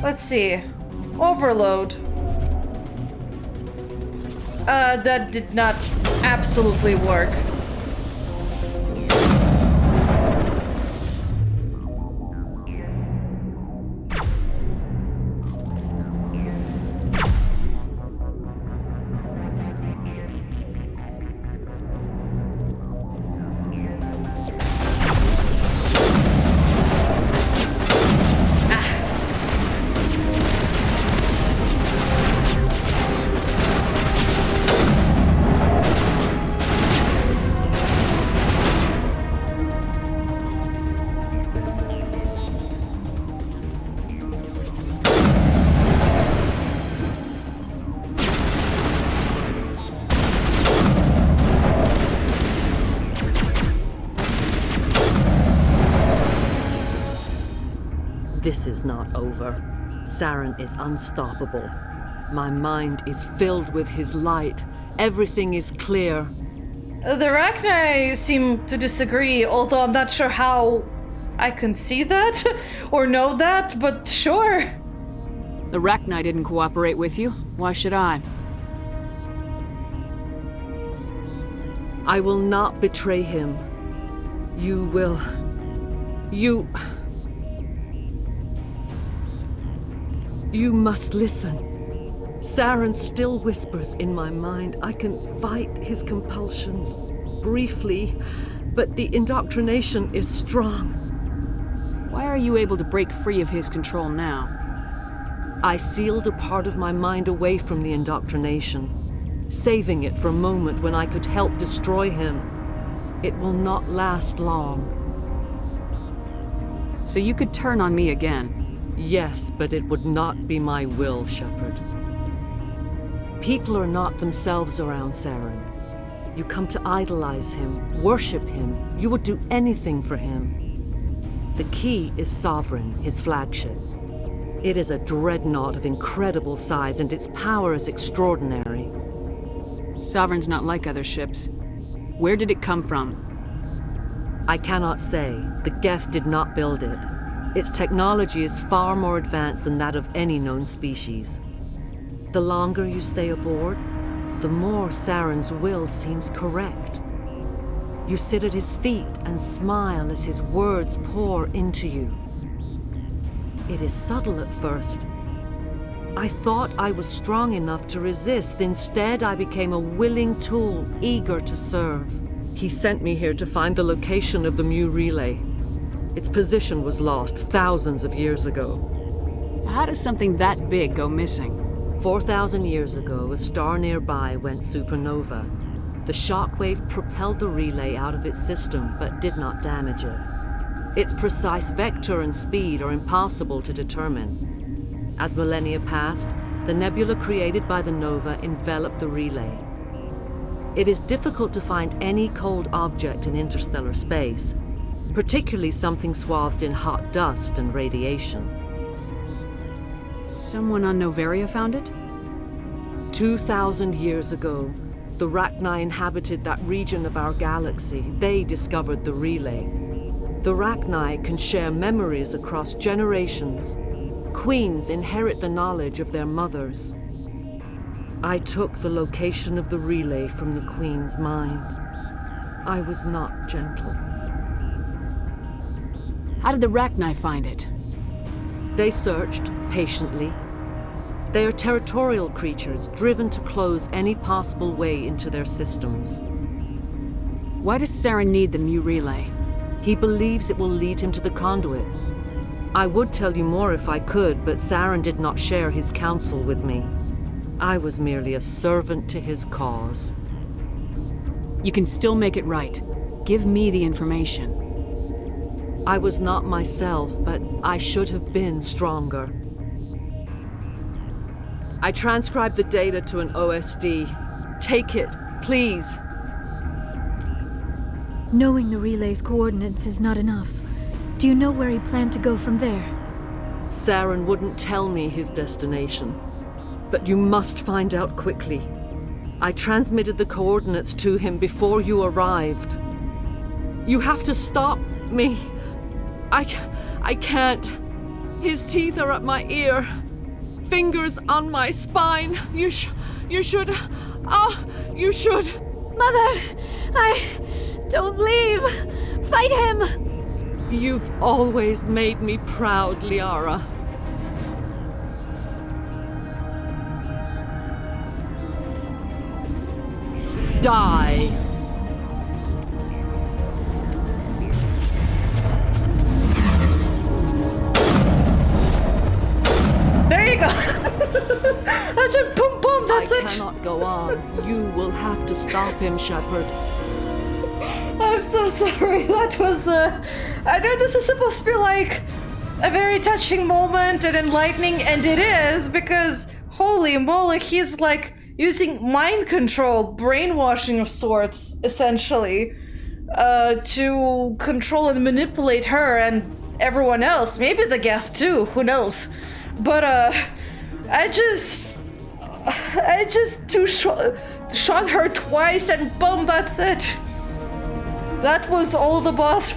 Let's see. Overload. That did not absolutely work. This is not over. Saren is unstoppable. My mind is filled with his light. Everything is clear. The Rachni seem to disagree, although I'm not sure how I can see that or know that, but sure. The Rachni didn't cooperate with you. Why should I? I will not betray him. You will. You must listen. Saren still whispers in my mind. I can fight his compulsions. Briefly, but the indoctrination is strong. Why are you able to break free of his control now? I sealed a part of my mind away from the indoctrination, saving it for a moment when I could help destroy him. It will not last long. So you could turn on me again? Yes, but it would not be my will, Shepard. People are not themselves around Saren. You come to idolize him, worship him. You would do anything for him. The key is Sovereign, his flagship. It is a dreadnought of incredible size, and its power is extraordinary. Sovereign's not like other ships. Where did it come from? I cannot say. The Geth did not build it. Its technology is far more advanced than that of any known species. The longer you stay aboard, the more Saren's will seems correct. You sit at his feet and smile as his words pour into you. It is subtle at first. I thought I was strong enough to resist. Instead, I became a willing tool, eager to serve. He sent me here to find the location of the Mu relay. Its position was lost thousands of years ago. How does something that big go missing? 4,000 years ago, a star nearby went supernova. The shockwave propelled the relay out of its system, but did not damage it. Its precise vector and speed are impossible to determine. As millennia passed, the nebula created by the nova enveloped the relay. It is difficult to find any cold object in interstellar space, particularly something swathed in hot dust and radiation. Someone on Noveria found it? 2,000 years ago, the Rachni inhabited that region of our galaxy. They discovered the relay. The Rachni can share memories across generations. Queens inherit the knowledge of their mothers. I took the location of the relay from the Queen's mind. I was not gentle. How did the Rachni find it? They searched, patiently. They are territorial creatures, driven to close any possible way into their systems. Why does Saren need the Mu relay? He believes it will lead him to the conduit. I would tell you more if I could, but Saren did not share his counsel with me. I was merely a servant to his cause. You can still make it right. Give me the information. I was not myself, but I should have been stronger. I transcribed the data to an OSD. Take it, please. Knowing the relay's coordinates is not enough. Do you know where he planned to go from there? Saren wouldn't tell me his destination. But you must find out quickly. I transmitted the coordinates to him before you arrived. You have to stop me. I can't. His teeth are at my ear. Fingers on my spine. You should. You should. Mother! Don't leave! Fight him! You've always made me proud, Liara. Die! There you go! I just boom boom, that's it! I cannot go on. You will have to stop him, Shepard. I'm so sorry, that was, I know this is supposed to be like a very touching moment and enlightening, and it is, because holy moly, he's like using mind control, brainwashing of sorts, essentially, to control and manipulate her and everyone else. Maybe the Geth too, who knows? But, I just shot her twice and boom, that's it. That was all the boss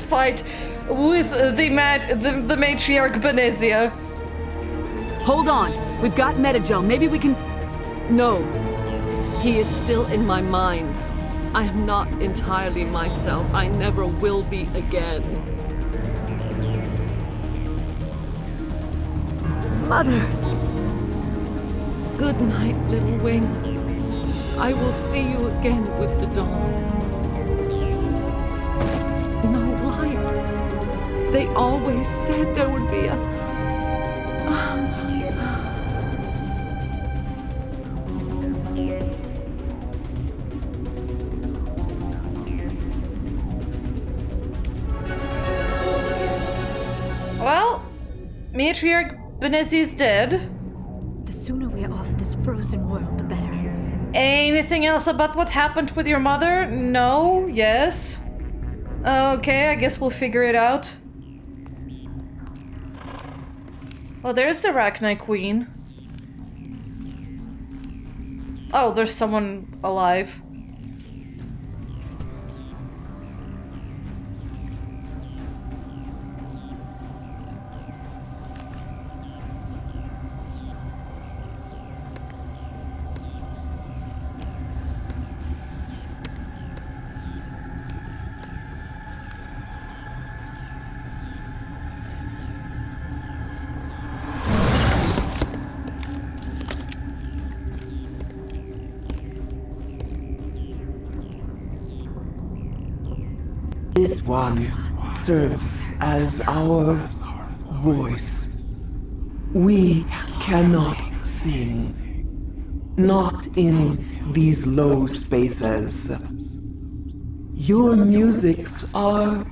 fight with the matriarch Benezia. Hold on, we've got Metagel, maybe we can... No, he is still in my mind. I am not entirely myself. I never will be again. Mother! Good night, little wing. I will see you again with the dawn. No light. They always said there would be a... Well, Matriarch Benezi's dead. The sooner we're off this frozen world, the better. Anything else about what happened with your mother? No? Yes? Okay, I guess we'll figure it out. Oh, there's the Rachni Queen. Oh, there's someone alive. This one serves as our voice. We cannot sing. Not in these low spaces. Your musics are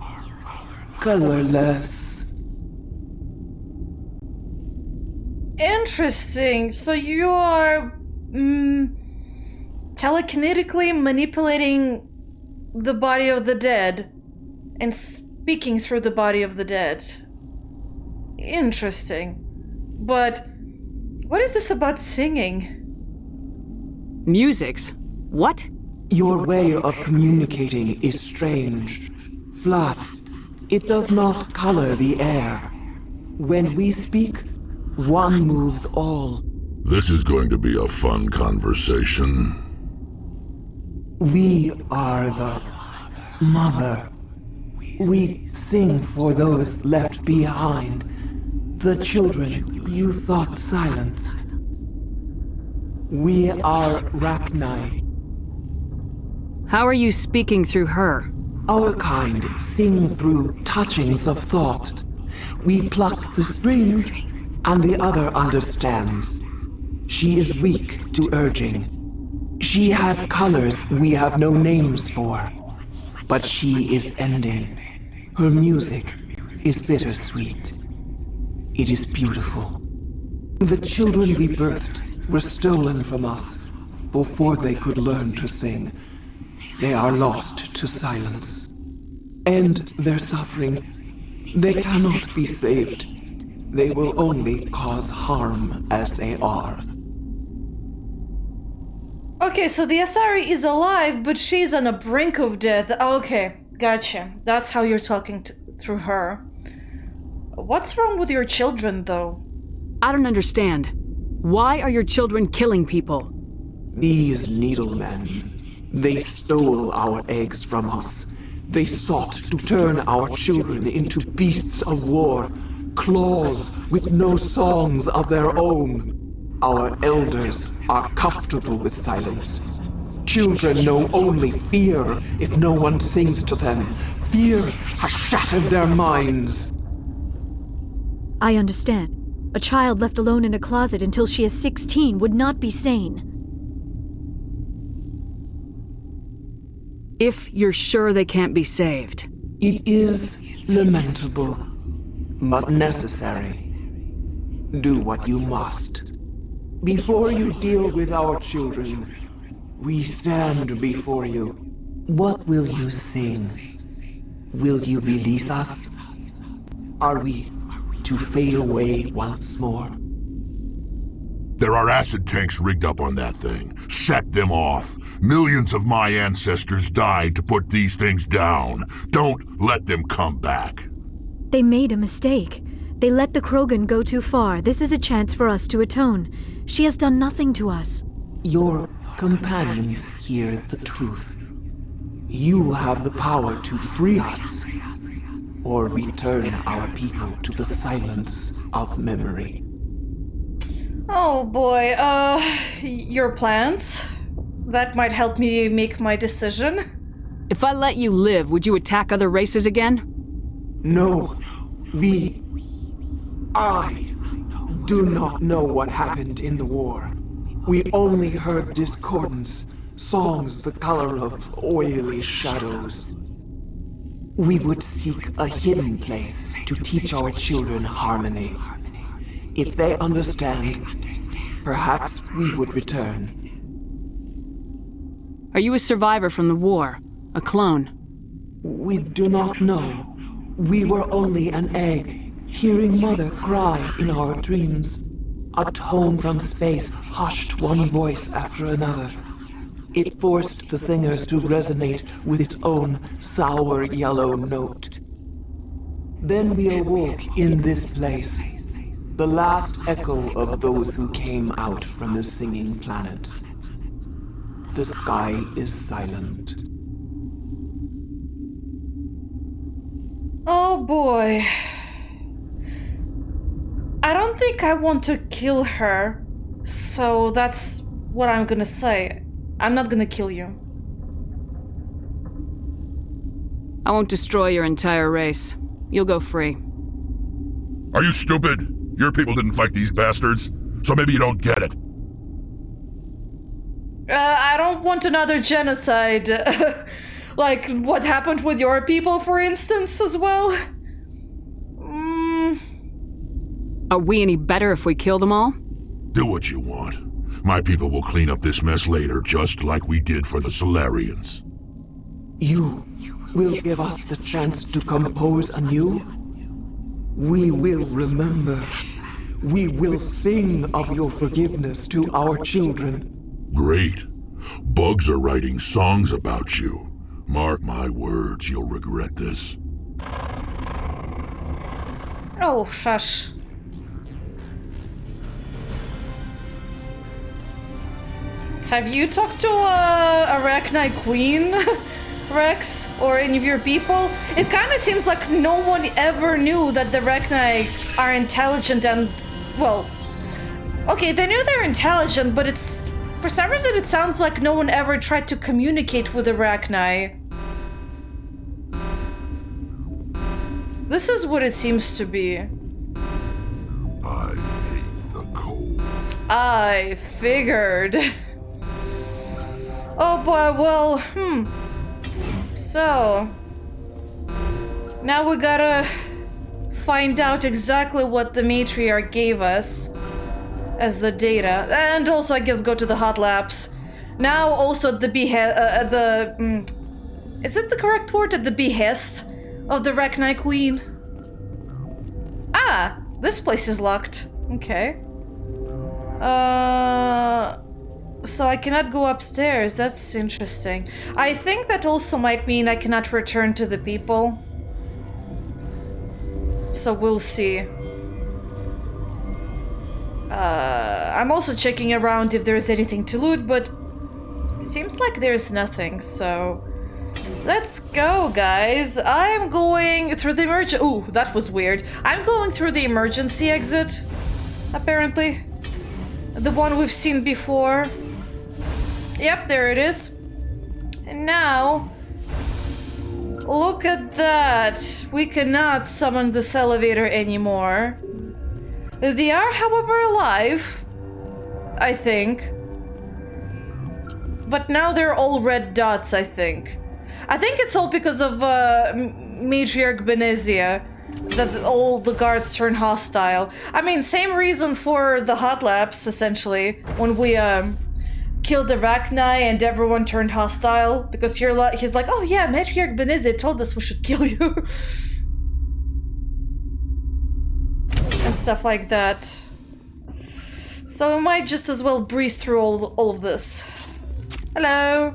colorless. Interesting. So you are telekinetically manipulating the body of the dead and speaking through the body of the dead. Interesting. But what is this about singing? Musics? What? Your way of communicating is strange, flat. It does not color the air. When we speak, one moves all. This is going to be a fun conversation. We are the mother. We sing for those left behind, the children you thought silenced. We are Rachni. How are you speaking through her? Our kind sing through touchings of thought. We pluck the strings, and the other understands. She is weak to urging. She has colors we have no names for. But she is ending. Her music is bittersweet. It is beautiful. The children we birthed were stolen from us before they could learn to sing. They are lost to silence. And their suffering, they cannot be saved. They will only cause harm as they are. Okay, so the Asari is alive, but she's on the brink of death. Okay, gotcha. That's how you're talking through her. What's wrong with your children, though? I don't understand. Why are your children killing people? These needlemen, they stole our eggs from us. They sought to turn our children into beasts of war, claws with no songs of their own. Our elders are comfortable with silence. Children know only fear if no one sings to them. Fear has shattered their minds. I understand. A child left alone in a closet until she is 16 would not be sane. If you're sure they can't be saved. It is lamentable, but necessary. Do what you must. Before you deal with our children, we stand before you. What will you sing? Will you release us? Are we to fade away once more? There are acid tanks rigged up on that thing. Set them off. Millions of my ancestors died to put these things down. Don't let them come back. They made a mistake. They let the Krogan go too far. This is a chance for us to atone. She has done nothing to us. Your companions hear the truth. You have the power to free us, or return our people to the silence of memory. Oh boy, your plans? That might help me make my decision. If I let you live, would you attack other races again? No. I do not know what happened in the war. We only heard discordance, songs the color of oily shadows. We would seek a hidden place to teach our children harmony. If they understand, perhaps we would return. Are you a survivor from the war? A clone? We do not know. We were only an egg, hearing Mother cry in our dreams. A tone from space hushed one voice after another. It forced the singers to resonate with its own sour yellow note. Then we awoke in this place, the last echo of those who came out from the singing planet. The sky is silent. Oh boy. I don't think I want to kill her, so that's what I'm gonna say. I'm not gonna kill you. I won't destroy your entire race. You'll go free. Are you stupid? Your people didn't fight these bastards, so maybe you don't get it. I don't want another genocide. Like what happened with your people, for instance, as well. Are we any better if we kill them all? Do what you want. My people will clean up this mess later, just like we did for the Solarians. You will give us the chance to compose anew? We will remember. We will sing of your forgiveness to our children. Great. Bugs are writing songs about you. Mark my words, you'll regret this. Oh, shush. Have you talked to Arachni Queen, Rex, or any of your people? It kind of seems like no one ever knew that the Arachni are intelligent and, well, okay, they knew they're intelligent, but it's, for some reason it sounds like no one ever tried to communicate with the Arachni. This is what it seems to be. I hate the cold. I figured. Oh boy, well, So, now we gotta find out exactly what the matriarch gave us as the data, and also I guess go to the hot labs. Now also at the is it the correct word? At the behest of the Arachni Queen? Ah, this place is locked. Okay. So I cannot go upstairs. That's interesting. I think that also might mean I cannot return to the people. So we'll see. I'm also checking around if there's anything to loot, but seems like there's nothing, so let's go, guys. I'm going through the ooh, that was weird. I'm going through the emergency exit, apparently. The one we've seen before. Yep, there it is. And now, look at that. We cannot summon this elevator anymore. They are, however, alive, I think. But now they're all red dots, I think. I think it's all because of Matriarch Benezia that all the guards turn hostile. I mean, same reason for the hot labs, essentially, when we killed the Arachni and everyone turned hostile, because he's like, oh yeah, Matriarch Benezia told us we should kill you. And stuff like that. So we might just as well breeze through all of this. Hello.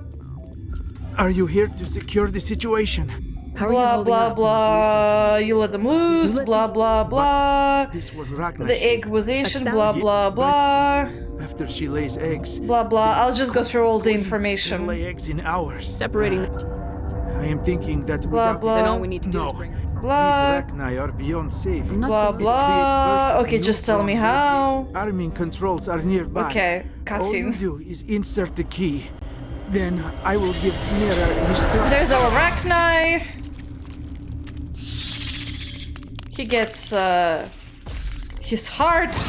Are you here to secure the situation? How blah blah blah. You let them loose. Blah blah blah. This was Rachni. The acquisition. Blah blah blah. After she lays eggs. Blah blah. I'll just go through all the information. Lay eggs in hours. Separating. I am thinking that blah blah. Then all we need to do is bring. Blah. These Rachni are beyond saving. Blah blah. Okay, just tell me how. Arming controls are nearby. Okay, cutscene. All you do is insert the key. Then I will give Mira distraction. There's our Arachni. He gets his heart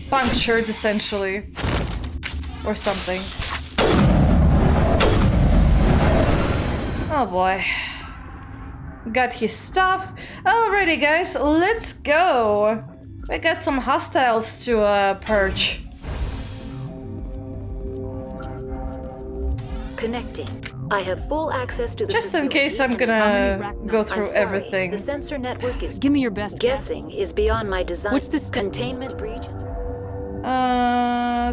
punctured, essentially, or something. Oh boy. Got his stuff. Alrighty, guys, let's go. We got some hostiles to purge. Connecting. I have full access to the just in case I'm gonna go through everything. The sensor network is give me your best guessing is beyond my design. What's this containment breach?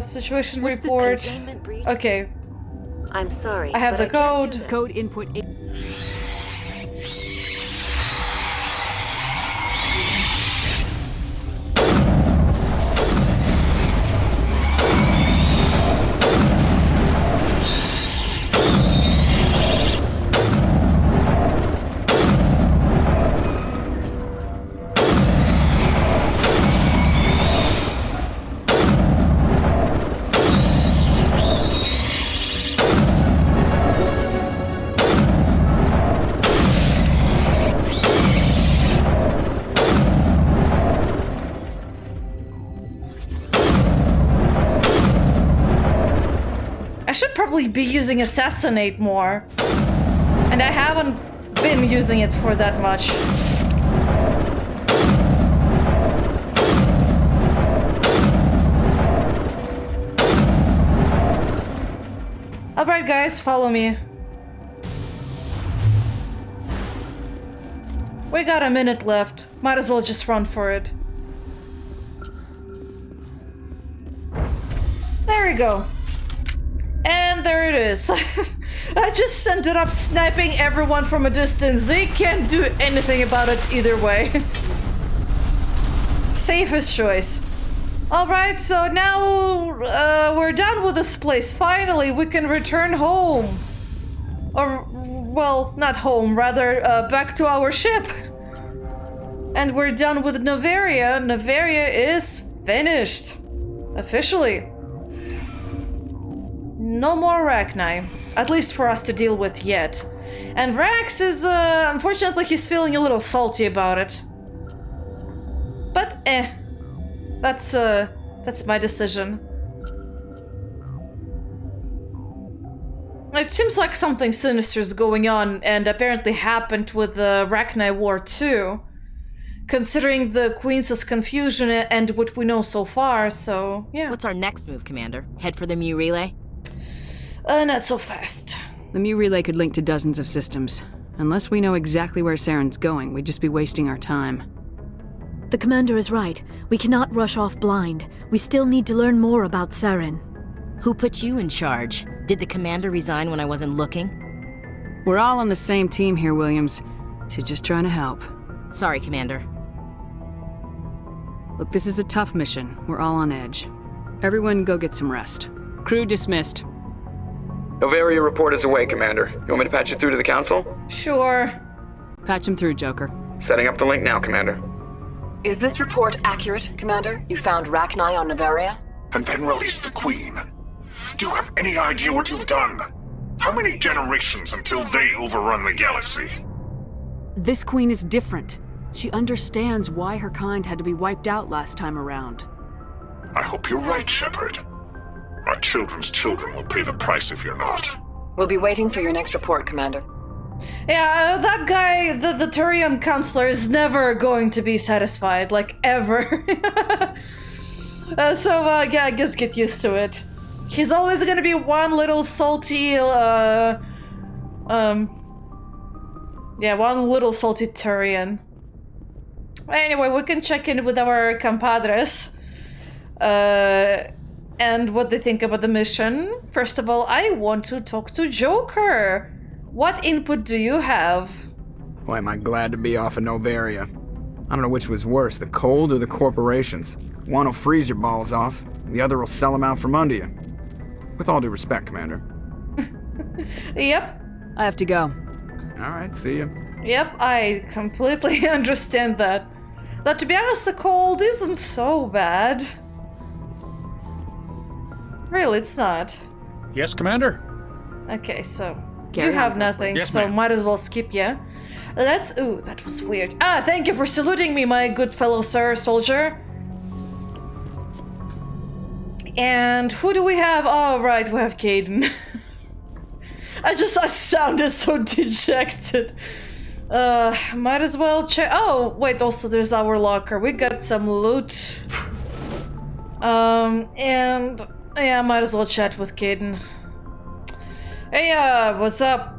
Situation report. Containment breach? Okay. I'm sorry. I have the code. Code input. I should probably be using assassinate more. And I haven't been using it for that much. Alright guys, follow me. We got a minute left. Might as well just run for it. There we go. And there it is. I just ended up sniping everyone from a distance. They can't do anything about it either way. Safest choice. Alright, so now we're done with this place. Finally, we can return home. Or, well, not home, rather back to our ship. And we're done with Noveria. Noveria is finished. Officially. No more Rachni. At least for us to deal with yet. And Rax is, unfortunately, he's feeling a little salty about it. But, that's my decision. It seems like something sinister is going on, and apparently happened with the Rachni War too. Considering the Queen's confusion and what we know so far, so yeah. What's our next move, Commander? Head for the Mu Relay? Not so fast. The Mu Relay could link to dozens of systems. Unless we know exactly where Saren's going, we'd just be wasting our time. The commander is right. We cannot rush off blind. We still need to learn more about Saren. Who put you in charge? Did the commander resign when I wasn't looking? We're all on the same team here, Williams. She's just trying to help. Sorry, Commander. Look, this is a tough mission. We're all on edge. Everyone go get some rest. Crew dismissed. Noveria report is away, Commander. You want me to patch it through to the Council? Sure. Patch him through, Joker. Setting up the link now, Commander. Is this report accurate, Commander? You found Rachni on Noveria? And then released the Queen. Do you have any idea what you've done? How many generations until they overrun the galaxy? This Queen is different. She understands why her kind had to be wiped out last time around. I hope you're right, Shepard. Our children's children will pay the price if you're not. We'll be waiting for your next report, Commander. Yeah, that guy, the Turian Counselor, is never going to be satisfied, like, ever. Yeah, I guess get used to it. He's always gonna be one little salty, one little salty Turian. Anyway, we can check in with our compadres. And what they think about the mission. First of all, I want to talk to Joker. What input do you have? Boy, am I glad to be off of Noveria. I don't know which was worse, the cold or the corporations. One will freeze your balls off, the other will sell them out from under you. With all due respect, Commander. Yep. I have to go. Alright, see ya. Yep, I completely understand that. But to be honest, the cold isn't so bad. Really, it's not. Yes, Commander? Okay, so Carry you have on, nothing, yes, so ma'am. might as well skip, yeah? Let's... Ooh, that was weird. Ah, thank you for saluting me, my good fellow sir, soldier. And who do we have? Oh, right, we have Caden. I sounded so dejected. Might as well check... Oh, wait, also there's our locker. We got some loot. And... Yeah, might as well chat with Caden. Hey, what's up?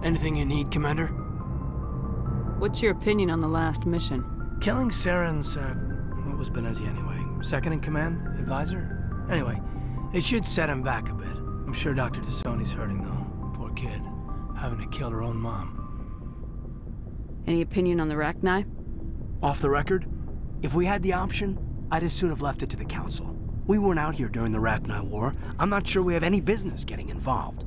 Anything you need, Commander? What's your opinion on the last mission? Killing Saren's, what was Benezi anyway? Second in command? Advisor? Anyway, it should set him back a bit. I'm sure Dr. Tassoni's hurting, though. Poor kid. Having to kill her own mom. Any opinion on the Rachni? Off the record, if we had the option, I'd as soon have left it to the Council. We weren't out here during the Rachni War. I'm not sure we have any business getting involved.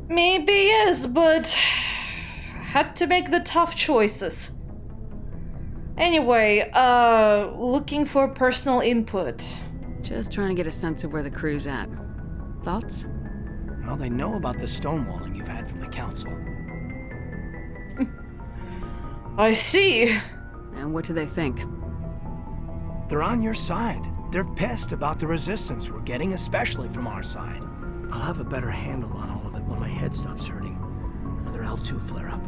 Maybe yes, but... had to make the tough choices. Anyway, looking for personal input. Just trying to get a sense of where the crew's at. Thoughts? Well, they know about the stonewalling you've had from the Council. I see. And what do they think? They're on your side. They're pissed about the resistance we're getting, especially from our side. I'll have a better handle on all of it when my head stops hurting. Another L2 flare-up.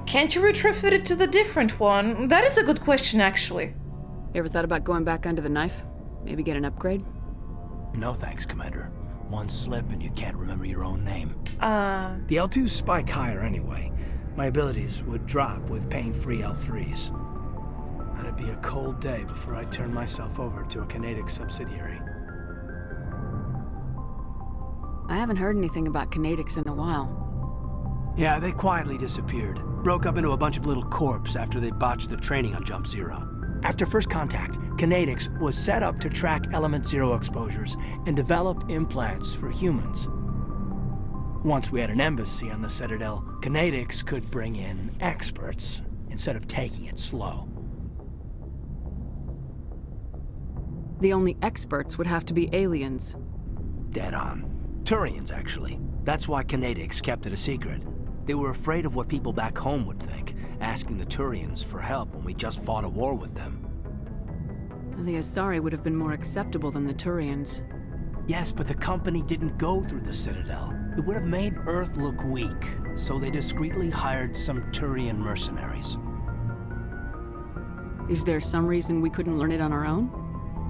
Can't you retrofit it to the different one? That is a good question, actually. You ever thought about going back under the knife? Maybe get an upgrade? No thanks, Commander. One slip and you can't remember your own name. The L2s spike higher anyway. My abilities would drop with pain-free L3s. And it'd be a cold day before I turn myself over to a Canadic subsidiary. I haven't heard anything about Canadics in a while. Yeah, they quietly disappeared. Broke up into a bunch of little corps after they botched the training on Jump Zero. After first contact, Canadics was set up to track Element Zero exposures and develop implants for humans. Once we had an embassy on the Citadel, Canadics could bring in experts instead of taking it slow. The only experts would have to be aliens. Dead on. Turians, actually. That's why Canadics kept it a secret. They were afraid of what people back home would think, asking the Turians for help when we just fought a war with them. The Asari would have been more acceptable than the Turians. Yes, but the company didn't go through the Citadel. It would have made Earth look weak, so they discreetly hired some Turian mercenaries. Is there some reason we couldn't learn it on our own?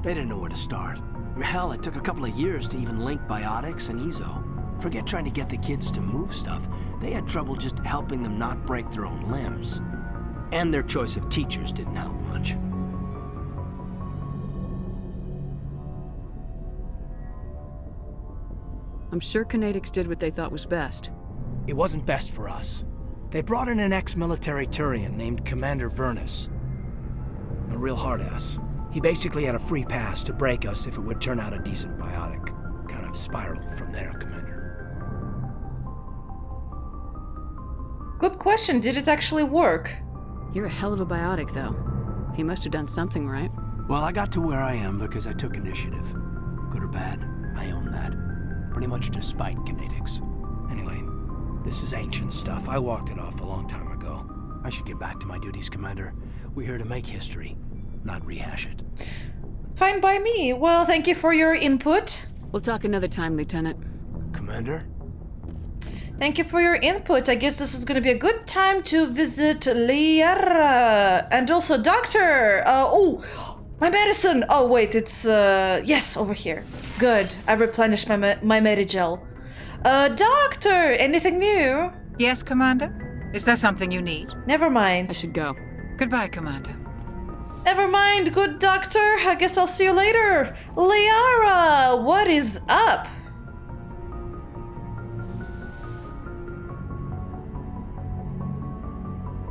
They didn't know where to start. Hell, it took a couple of years to even link biotics and Ezo. Forget trying to get the kids to move stuff. They had trouble just helping them not break their own limbs. And their choice of teachers didn't help much. I'm sure Canadics did what they thought was best. It wasn't best for us. They brought in an ex-military Turian named Commander Vernus. A real hard-ass. He basically had a free pass to break us if it would turn out a decent biotic. Kind of spiraled from there, Commander. Good question. Did it actually work? You're a hell of a biotic, though. He must have done something right. Well, I got to where I am because I took initiative. Good or bad, I own that. Pretty much despite Canadics. Anyway, this is ancient stuff. I walked it off a long time ago. I should get back to my duties, Commander. We're here to make history, not rehash it. Fine by me. Well, thank you for your input. We'll talk another time, Lieutenant. Commander? Thank you for your input. I guess this is gonna be a good time to visit Liara. And also Doctor! Oh, my medicine! Oh, wait, it's, yes, over here. Good. I replenished my Medigel. Doctor, anything new? Yes, Commander? Is there something you need? Never mind. I should go. Goodbye, Commander. Never mind, good doctor. I guess I'll see you later. Liara, what is up?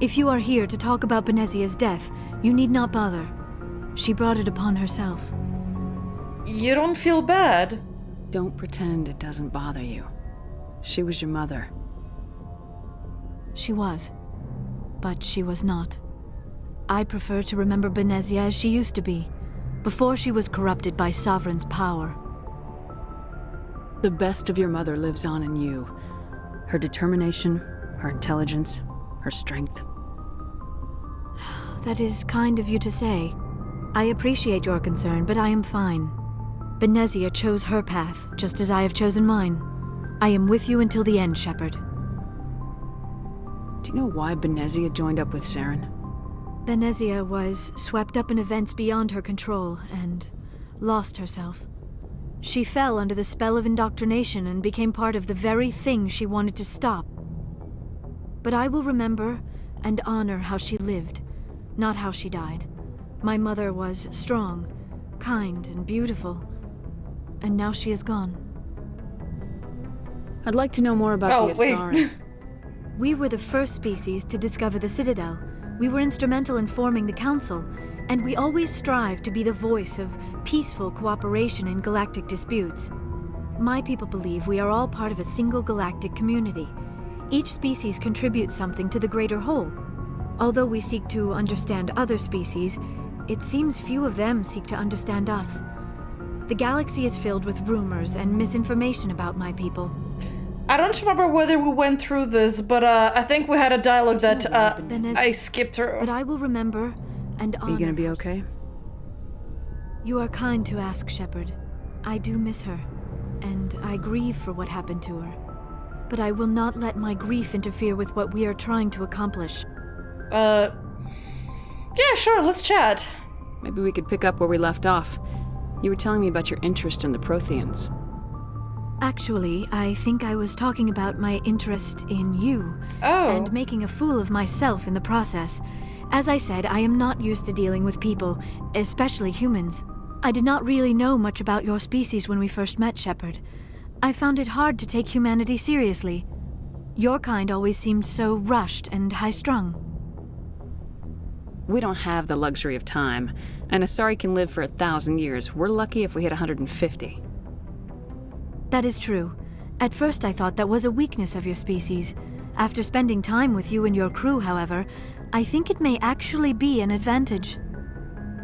If you are here to talk about Benezia's death, you need not bother. She brought it upon herself. You don't feel bad? Don't pretend it doesn't bother you. She was your mother. She was. But she was not. I prefer to remember Benezia as she used to be, before she was corrupted by Sovereign's power. The best of your mother lives on in you. Her determination, her intelligence, her strength. That is kind of you to say. I appreciate your concern, but I am fine. Benezia chose her path, just as I have chosen mine. I am with you until the end, Shepard. Do you know why Benezia joined up with Saren? Benezia was swept up in events beyond her control and lost herself. She fell under the spell of indoctrination and became part of the very thing she wanted to stop. But I will remember and honor how she lived, not how she died. My mother was strong, kind, and beautiful, and now she is gone. I'd like to know more about the Asari. We were the first species to discover the Citadel. We were instrumental in forming the Council, and we always strive to be the voice of peaceful cooperation in galactic disputes. My people believe we are all part of a single galactic community. Each species contributes something to the greater whole. Although we seek to understand other species, it seems few of them seek to understand us. The galaxy is filled with rumors and misinformation about my people. I don't remember whether we went through this, but I think we had a dialogue that I skipped through. But I will remember and honor. Are you gonna be okay? You are kind to ask, Shepard. I do miss her, and I grieve for what happened to her. But I will not let my grief interfere with what we are trying to accomplish. Yeah, sure, let's chat. Maybe we could pick up where we left off. You were telling me about your interest in the Protheans. Actually, I think I was talking about my interest in you. Oh. And making a fool of myself in the process. As I said, I am not used to dealing with people, especially humans. I did not really know much about your species when we first met, Shepard. I found it hard to take humanity seriously. Your kind always seemed so rushed and high-strung. We don't have the luxury of time, and Asari can live for 1,000 years. We're lucky if we hit 150. That is true. At first I thought that was a weakness of your species. After spending time with you and your crew, however, I think it may actually be an advantage.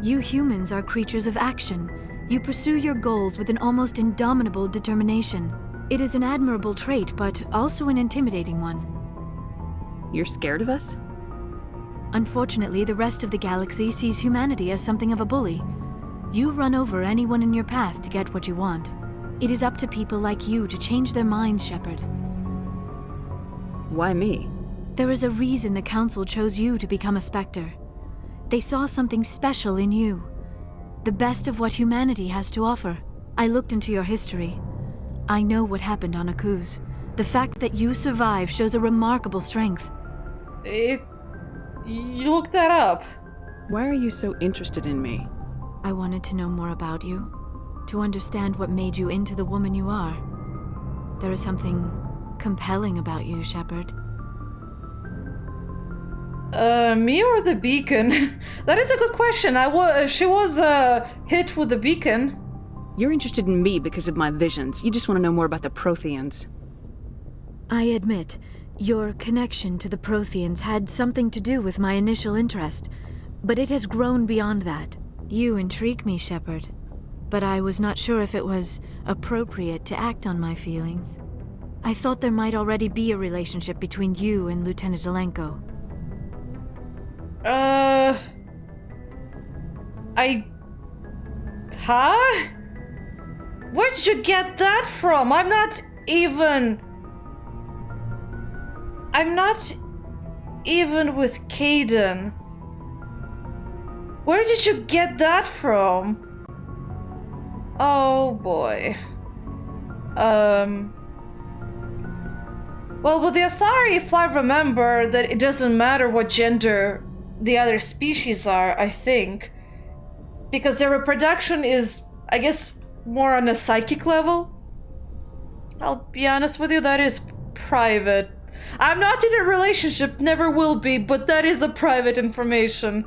You humans are creatures of action. You pursue your goals with an almost indomitable determination. It is an admirable trait, but also an intimidating one. You're scared of us? Unfortunately, the rest of the galaxy sees humanity as something of a bully. You run over anyone in your path to get what you want. It is up to people like you to change their minds, Shepard. Why me? There is a reason the Council chose you to become a Spectre. They saw something special in you. The best of what humanity has to offer. I looked into your history. I know what happened on Akuz. The fact that you survived shows a remarkable strength. You looked that up. Why are you so interested in me? I wanted to know more about you. To understand what made you into the woman you are. There is something compelling about you, Shepard. Me or the beacon? That is a good question. She was hit with the beacon. You're interested in me because of my visions. You just want to know more about the Protheans. I admit, your connection to the Protheans had something to do with my initial interest, but it has grown beyond that. You intrigue me, Shepard, but I was not sure if it was appropriate to act on my feelings. I thought there might already be a relationship between you and Lieutenant Alenko. Huh? Where did you get that from? I'm not even with Caden. Where did you get that from? Oh boy. Well, with the Asari, if I remember, that it doesn't matter what gender the other species are, I think. Because their reproduction is, I guess, more on a psychic level. I'll be honest with you, that is private. I'm not in a relationship, never will be, but that is a private information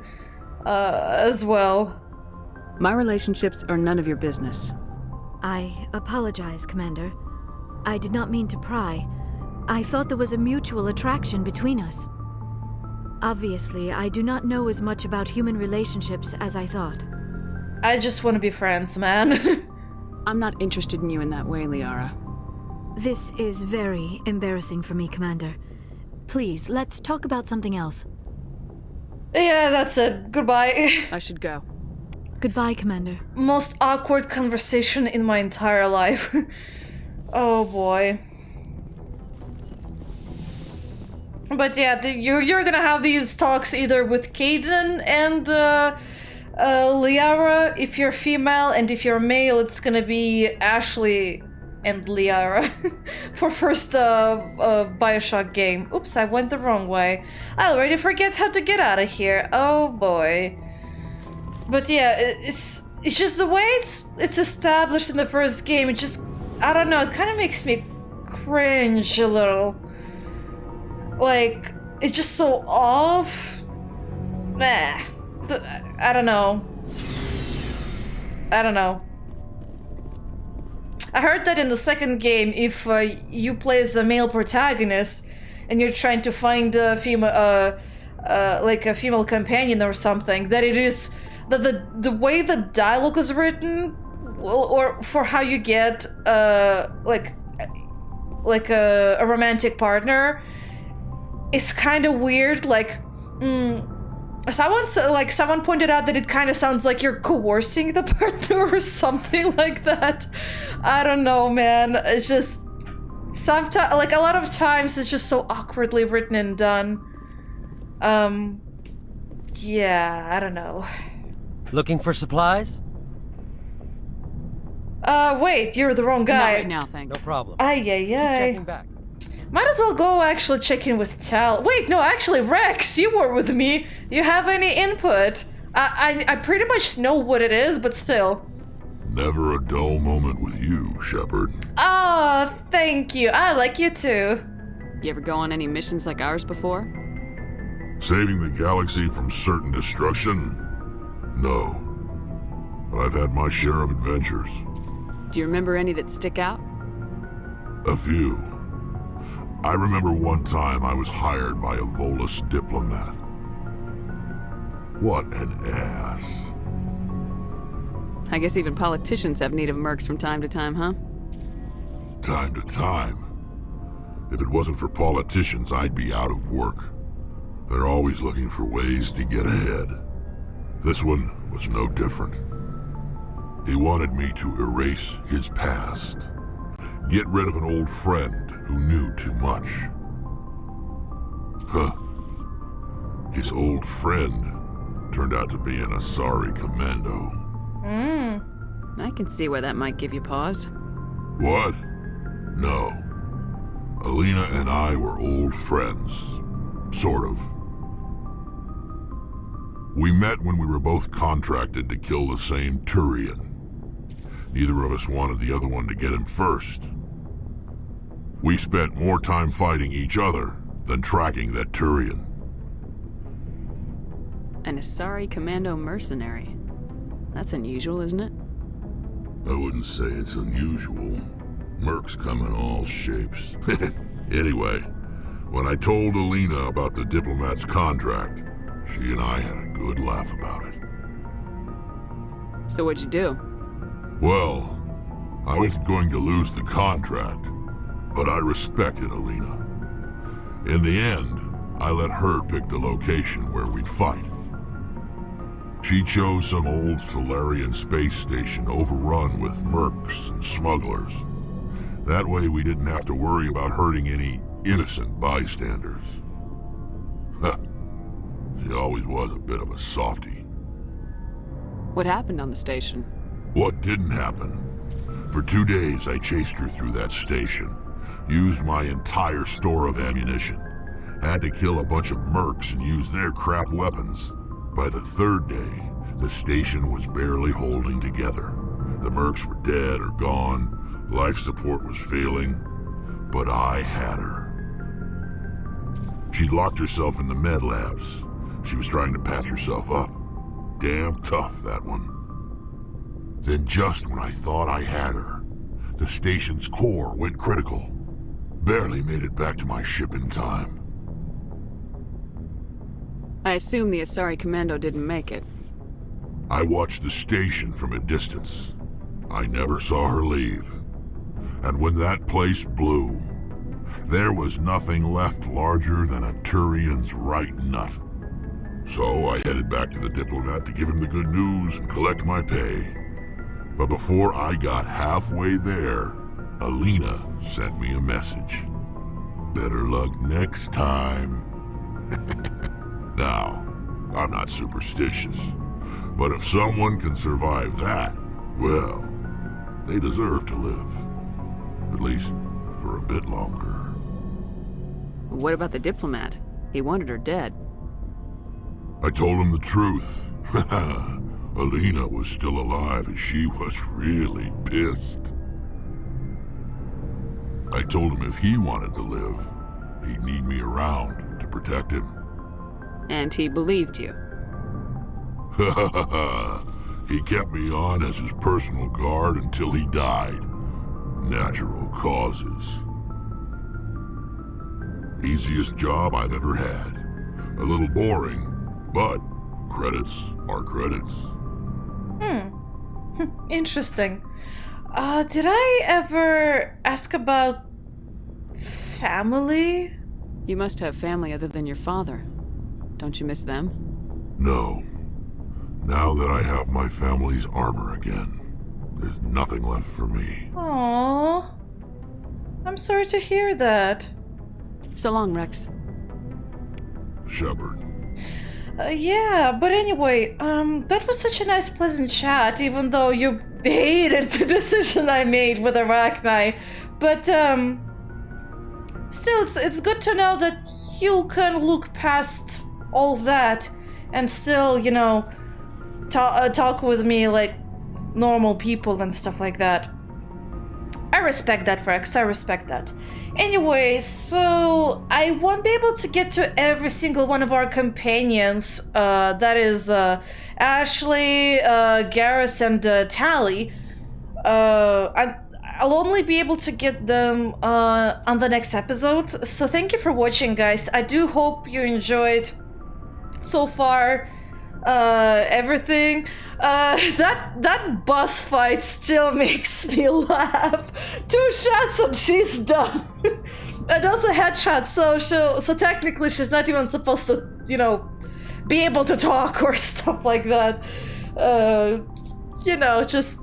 as well. My relationships are none of your business. I apologize, Commander. I did not mean to pry. I thought there was a mutual attraction between us. Obviously, I do not know as much about human relationships as I thought. I just want to be friends, man. I'm not interested in you in that way, Liara. This is very embarrassing for me, Commander. Please, let's talk about something else. Yeah, that's it. Goodbye. I should go. Goodbye, Commander. Most awkward conversation in my entire life. Oh boy. But yeah, you're gonna have these talks either with Caden and Liara if you're female, and if you're male, it's gonna be Ashley and Liara for first Bioshock game. Oops, I went the wrong way. I already forget how to get out of here. Oh boy. But yeah, it's just the way it's established in the first game. It just, I don't know, it kind of makes me cringe a little. Like, it's just so off. Meh. I don't know. I heard that in the second game, if you play as a male protagonist and you're trying to find a female, like a female companion or something, that it is the way the dialogue is written, or for how you get like a romantic partner, is kind of weird. Like, Someone pointed out that it kind of sounds like you're coercing the partner or something like that. I don't know, man. It's just sometimes, like a lot of times, it's just so awkwardly written and done. Yeah, I don't know. Looking for supplies? Wait, you're the wrong guy. Not right now, thanks. No problem. Ay. Keep checking back. Might as well go actually check in with Tal. Wait, no, actually, Rex, you were with me. You have any input? I pretty much know what it is, but still. Never a dull moment with you, Shepard. Oh, thank you. I like you too. You ever go on any missions like ours before? Saving the galaxy from certain destruction? No. But I've had my share of adventures. Do you remember any that stick out? A few. I remember one time I was hired by a Volus diplomat. What an ass. I guess even politicians have need of mercs from time to time, huh? Time to time. If it wasn't for politicians, I'd be out of work. They're always looking for ways to get ahead. This one was no different. He wanted me to erase his past. Get rid of an old friend who knew too much. Huh. His old friend turned out to be an Asari commando. I can see why that might give you pause. What? No. Alina and I were old friends. Sort of. We met when we were both contracted to kill the same Turian. Neither of us wanted the other one to get him first. We spent more time fighting each other than tracking that Turian. An Asari commando mercenary. That's unusual, isn't it? I wouldn't say it's unusual. Mercs come in all shapes. Anyway, when I told Alina about the diplomat's contract, she and I had a good laugh about it. So what'd you do? Well, I wasn't going to lose the contract, but I respected Alina. In the end, I let her pick the location where we'd fight. She chose some old Solarian space station overrun with mercs and smugglers. That way we didn't have to worry about hurting any innocent bystanders. She always was a bit of a softie. What happened on the station? What didn't happen? For 2 days I chased her through that station, used my entire store of ammunition, had to kill a bunch of mercs and use their crap weapons. By the 3rd day, the station was barely holding together. The mercs were dead or gone, life support was failing, but I had her. She'd locked herself in the med labs. She was trying to patch herself up. Damn tough, that one. Then just when I thought I had her, the station's core went critical. Barely made it back to my ship in time. I assume the Asari commando didn't make it. I watched the station from a distance. I never saw her leave. And when that place blew, there was nothing left larger than a Turian's right nut. So I headed back to the diplomat to give him the good news and collect my pay. But before I got halfway there, Alina sent me a message. Better luck next time. Now, I'm not superstitious, but if someone can survive that, well, they deserve to live. At least for a bit longer. What about the diplomat? He wanted her dead. I told him the truth. Alina was still alive and she was really pissed. I told him if he wanted to live, he'd need me around to protect him. And he believed you. He kept me on as his personal guard until he died. Natural causes. Easiest job I've ever had. A little boring, but credits are credits. Interesting. Did I ever ask about family? You must have family other than your father. Don't you miss them? No. Now that I have my family's armor again, there's nothing left for me. Aww. I'm sorry to hear that. So long, Rex. Shepard. Yeah, but anyway, that was such a nice, pleasant chat, even though you hated the decision I made with Arachni. But, still, it's good to know that you can look past all that and still, you know, talk with me like normal people and stuff like that. I respect that, Rex, I respect that. Anyway, so I won't be able to get to every single one of our companions, that is Ashley, Garrus, and Tally. I'll only be able to get them on the next episode, so thank you for watching, guys. I do hope you enjoyed so far everything. That boss fight still makes me laugh. 2 shots and she's done. And also headshots, so technically she's not even supposed to, you know, be able to talk or stuff like that. You know, just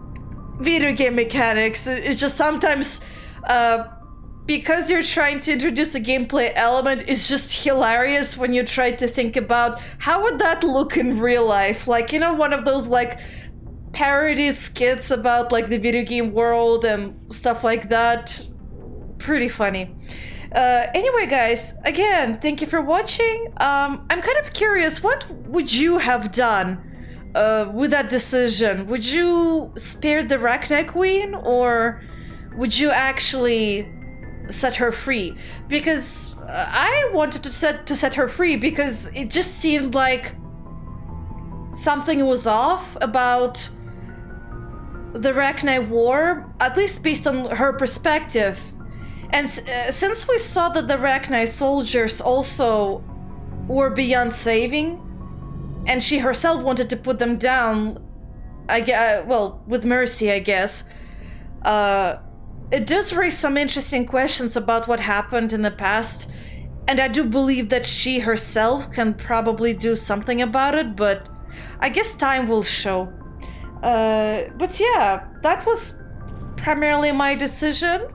video game mechanics. It's just sometimes, because you're trying to introduce a gameplay element, it's just hilarious when you try to think about how would that look in real life. Like, you know, one of those like parody skits about like the video game world and stuff like that. Pretty funny. Anyway, guys, again, thank you for watching. I'm kind of curious, what would you have done with that decision? Would you spare the Rachni Queen, or would you actually set her free? Because I wanted to set her free because it just seemed like something was off about the Rachni War, at least based on her perspective. And since we saw that the Rachni soldiers also were beyond saving, and she herself wanted to put them down, well, with mercy, I guess, it does raise some interesting questions about what happened in the past, and I do believe that she herself can probably do something about it, but I guess time will show. But yeah, that was primarily my decision.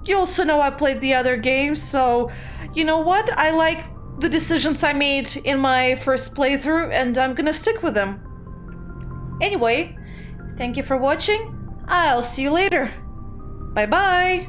You also know I played the other games, so you know what? I like the decisions I made in my first playthrough, and I'm gonna stick with them. Anyway, thank you for watching. I'll see you later. Bye-bye!